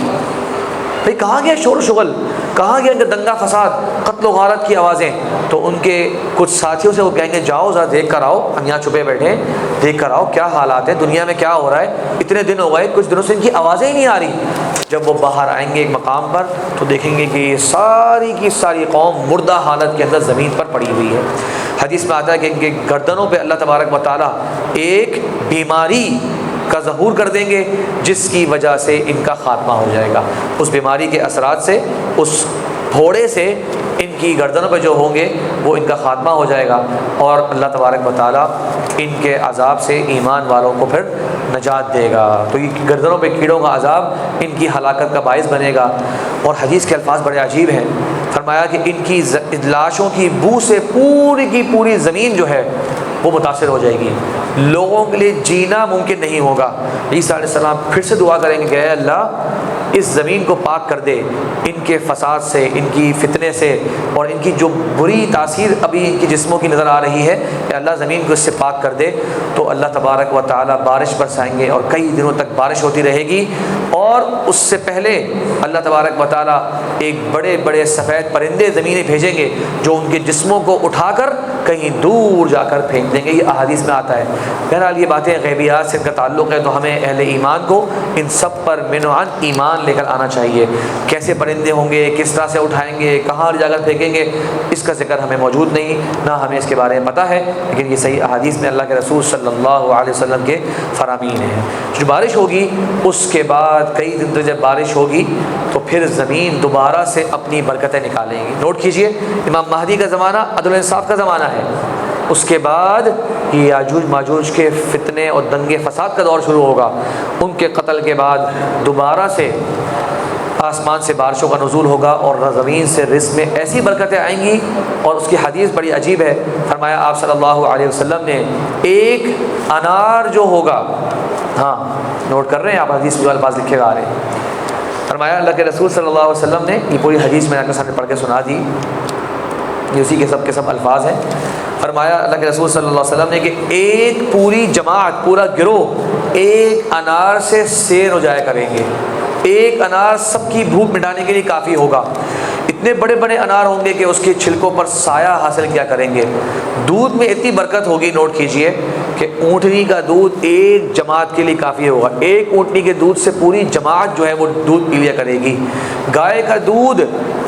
بھئی کہاں گیا شور و شغل، کہاں گیا ان کا دنگا فساد، قتل و غارت کی آوازیں؟ تو ان کے کچھ ساتھیوں سے وہ کہیں گے جاؤ ذرا دیکھ کر آؤ، ہم یہاں چھپے بیٹھے ہیں، دیکھ کر آؤ کیا حالات ہیں، دنیا میں کیا ہو رہا ہے، اتنے دن ہو گئے، کچھ دنوں سے ان کی آوازیں ہی نہیں آ رہی۔ جب وہ باہر آئیں گے ایک مقام پر تو دیکھیں گے کہ یہ ساری کی ساری قوم مردہ حالت کے اندر زمین پر پڑی ہوئی ہے۔ حدیث میں آتا ہے کہ ان کے گردنوں پہ اللہ تبارک و تعالیٰ ایک بیماری کا ظہور کر دیں گے جس کی وجہ سے ان کا خاتمہ ہو جائے گا۔ اس بیماری کے اثرات سے اس تھوڑے سے ان کی گردنوں پہ جو ہوں گے وہ ان کا خاتمہ ہو جائے گا، اور اللہ تبارک و تعالیٰ ان کے عذاب سے ایمان والوں کو پھر نجات دے گا۔ تو یہ گردنوں پہ کیڑوں کا عذاب ان کی ہلاکت کا باعث بنے گا۔ اور حدیث کے الفاظ بڑے عجیب ہیں، فرمایا کہ ان کی لاشوں کی بو سے پوری کی پوری زمین جو ہے وہ متاثر ہو جائے گی، لوگوں کے لیے جینا ممکن نہیں ہوگا۔ عیسیٰ علیہ السلام پھر سے دعا کریں گے کہ اے اللہ اس زمین کو پاک کر دے ان کے فساد سے، ان کی فتنے سے، اور ان کی جو بری تاثیر ابھی ان کی جسموں کی نظر آ رہی ہے، کہ اللہ زمین کو اس سے پاک کر دے۔ تو اللہ تبارک و تعالیٰ بارش برسائیں گے اور کئی دنوں تک بارش ہوتی رہے گی، اور اس سے پہلے اللہ تبارک و تعالیٰ ایک بڑے بڑے سفید پرندے زمینیں بھیجیں گے جو ان کے جسموں کو اٹھا کر کہیں دور جا کر پھینک دیں گے۔ یہ احادیث میں آتا ہے۔ بہرحال یہ باتیں غیبیات سے ان کا تعلق ہے، تو ہمیں اہل ایمان کو ان سب پر منعن ایمان لے کر آنا چاہیے۔ کیسے پرندے ہوں گے، کس طرح سے اٹھائیں گے، کہاں جا کر پھینکیں گے، اس کا ذکر ہمیں موجود نہیں، نہ ہمیں اس کے بارے میں پتہ ہے، لیکن یہ صحیح احادیث میں اللہ کے رسول صلی اللہ علیہ وسلم کے فرامین ہیں۔ جو بارش ہوگی اس کے بعد کئی دن تک جب بارش ہوگی تو پھر زمین دوبارہ سے اپنی برکتیں نکالیں گی۔ نوٹ کیجئے، امام مہدی کا زمانہ عدل و انصاف کا زمانہ ہے، اس کے بعد یاجوج ماجوج کے فتنے اور دنگے فساد کا دور شروع ہوگا۔ ان کے قتل کے بعد دوبارہ سے آسمان سے بارشوں کا نزول ہوگا اور زمین سے رزق میں ایسی برکتیں آئیں گی۔ اور اس کی حدیث بڑی عجیب ہے، فرمایا آپ صلی اللہ علیہ وسلم نے ایک انار جو ہوگا، ہاں نوٹ کر رہے ہیں آپ، حدیث کے الفاظ لکھے گا آ رہے ہیں، فرمایا اللہ کے رسول صلی اللہ علیہ وسلم نے، یہ پوری حدیث میں آپ کے سامنے پڑھ کے سنا دی، یہ اسی کے سب الفاظ ہیں۔ فرمایا اللہ کے رسول صلی اللہ علیہ وسلم نے کہ ایک پوری جماعت، پورا گروہ ایک انار سے سیر ہو جایا کریں گے۔ ایک انار سب کی بھوک مٹانے کے لیے کافی ہوگا۔ اتنے بڑے بڑے انار ہوں گے کہ اس کے چھلکوں پر سایہ حاصل کیا کریں گے۔ دودھ میں اتنی برکت ہوگی، نوٹ کیجئے، کہ اونٹنی کا دودھ ایک جماعت کے لیے کافی ہوگا۔ ایک اونٹنی کے دودھ سے پوری جماعت جو ہے وہ دودھ پی لیا کرے گی۔ گائے کا دودھ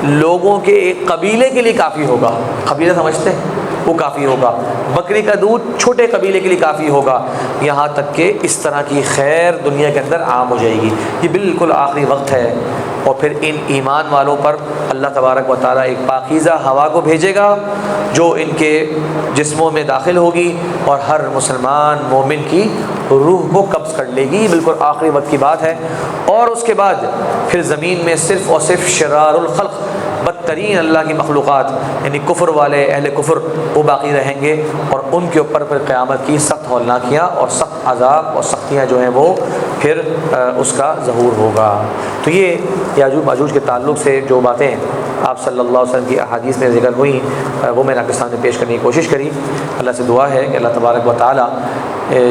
لوگوں کے ایک قبیلے کے لیے کافی ہوگا، قبیلہ سمجھتے ہیں، وہ کافی ہوگا۔ بکری کا دودھ چھوٹے قبیلے کے لیے کافی ہوگا، یہاں تک کہ اس طرح کی خیر دنیا کے اندر عام ہو جائے گی۔ یہ بالکل آخری وقت ہے، اور پھر ان ایمان والوں پر اللہ تبارک و تعالیٰ ایک پاکیزہ ہوا کو بھیجے گا جو ان کے جسموں میں داخل ہوگی اور ہر مسلمان مومن کی روح کو قبض کر لے گی۔ بالکل آخری وقت کی بات ہے۔ اور اس کے بعد پھر زمین میں صرف اور صرف شرار الخلق، بدترین اللہ کی مخلوقات، یعنی کفر والے، اہل کفر، وہ باقی رہیں گے، اور ان کے اوپر پھر قیامت کی سخت ہولناکیاں اور سخت عذاب اور سختیاں جو ہیں وہ پھر اس کا ظہور ہوگا۔ تو یہ یاجوج ماجوج کے تعلق سے جو باتیں آپ صلی اللہ علیہ وسلم کی احادیث میں ذکر ہوئی وہ میں نے آپ کے سامنے پیش کرنے کی کوشش کری۔ اللہ سے دعا ہے کہ اللہ تبارک و تعالیٰ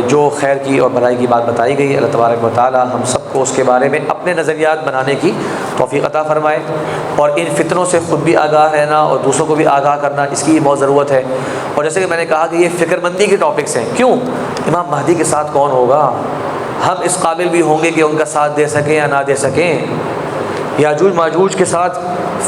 جو خیر کی اور بھلائی کی بات بتائی گئی، اللہ تبارک و تعالیٰ ہم سب کو اس کے بارے میں اپنے نظریات بنانے کی توفیق عطا فرمائے، اور ان فتنوں سے خود بھی آگاہ رہنا اور دوسروں کو بھی آگاہ کرنا، اس کی بہت ضرورت ہے۔ اور جیسے کہ میں نے کہا کہ یہ فکر مندی کے ٹاپکس ہیں۔ کیوں؟ امام مہدی کے ساتھ کون ہوگا؟ ہم اس قابل بھی ہوں گے کہ ان کا ساتھ دے سکیں یا نہ دے سکیں؟ یاجوج ماجوج کے ساتھ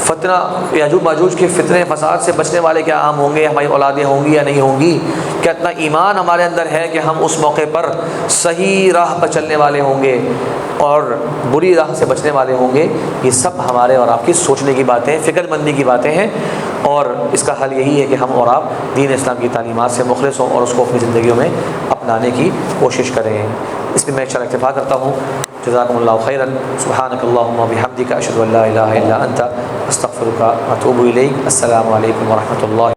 فتنہ، یاجوج ماجوج کے فتنے فساد سے بچنے والے کیا عام ہوں گے؟ ہماری اولادیں ہوں گی یا نہیں ہوں گی؟ کیا اتنا ایمان ہمارے اندر ہے کہ ہم اس موقع پر صحیح راہ پر چلنے والے ہوں گے اور بری راہ سے بچنے والے ہوں گے؟ یہ سب ہمارے اور آپ کی سوچنے کی باتیں، فکر مندی کی باتیں ہیں، اور اس کا حل یہی ہے کہ ہم اور آپ دین اسلام کی تعلیمات سے مخلص ہوں اور اس کو اپنی زندگیوں میں اپنانے کی کوشش کریں۔ اس میں میں انشاءاللہ اکتفا کرتا ہوں۔ جزاکم اللہ خیرا، سبحانک اللہم و بحمدک، اشہد ان لا الہ الا انت، استغفرک و اتوب الیک۔ السلام علیکم ورحمۃ اللہ۔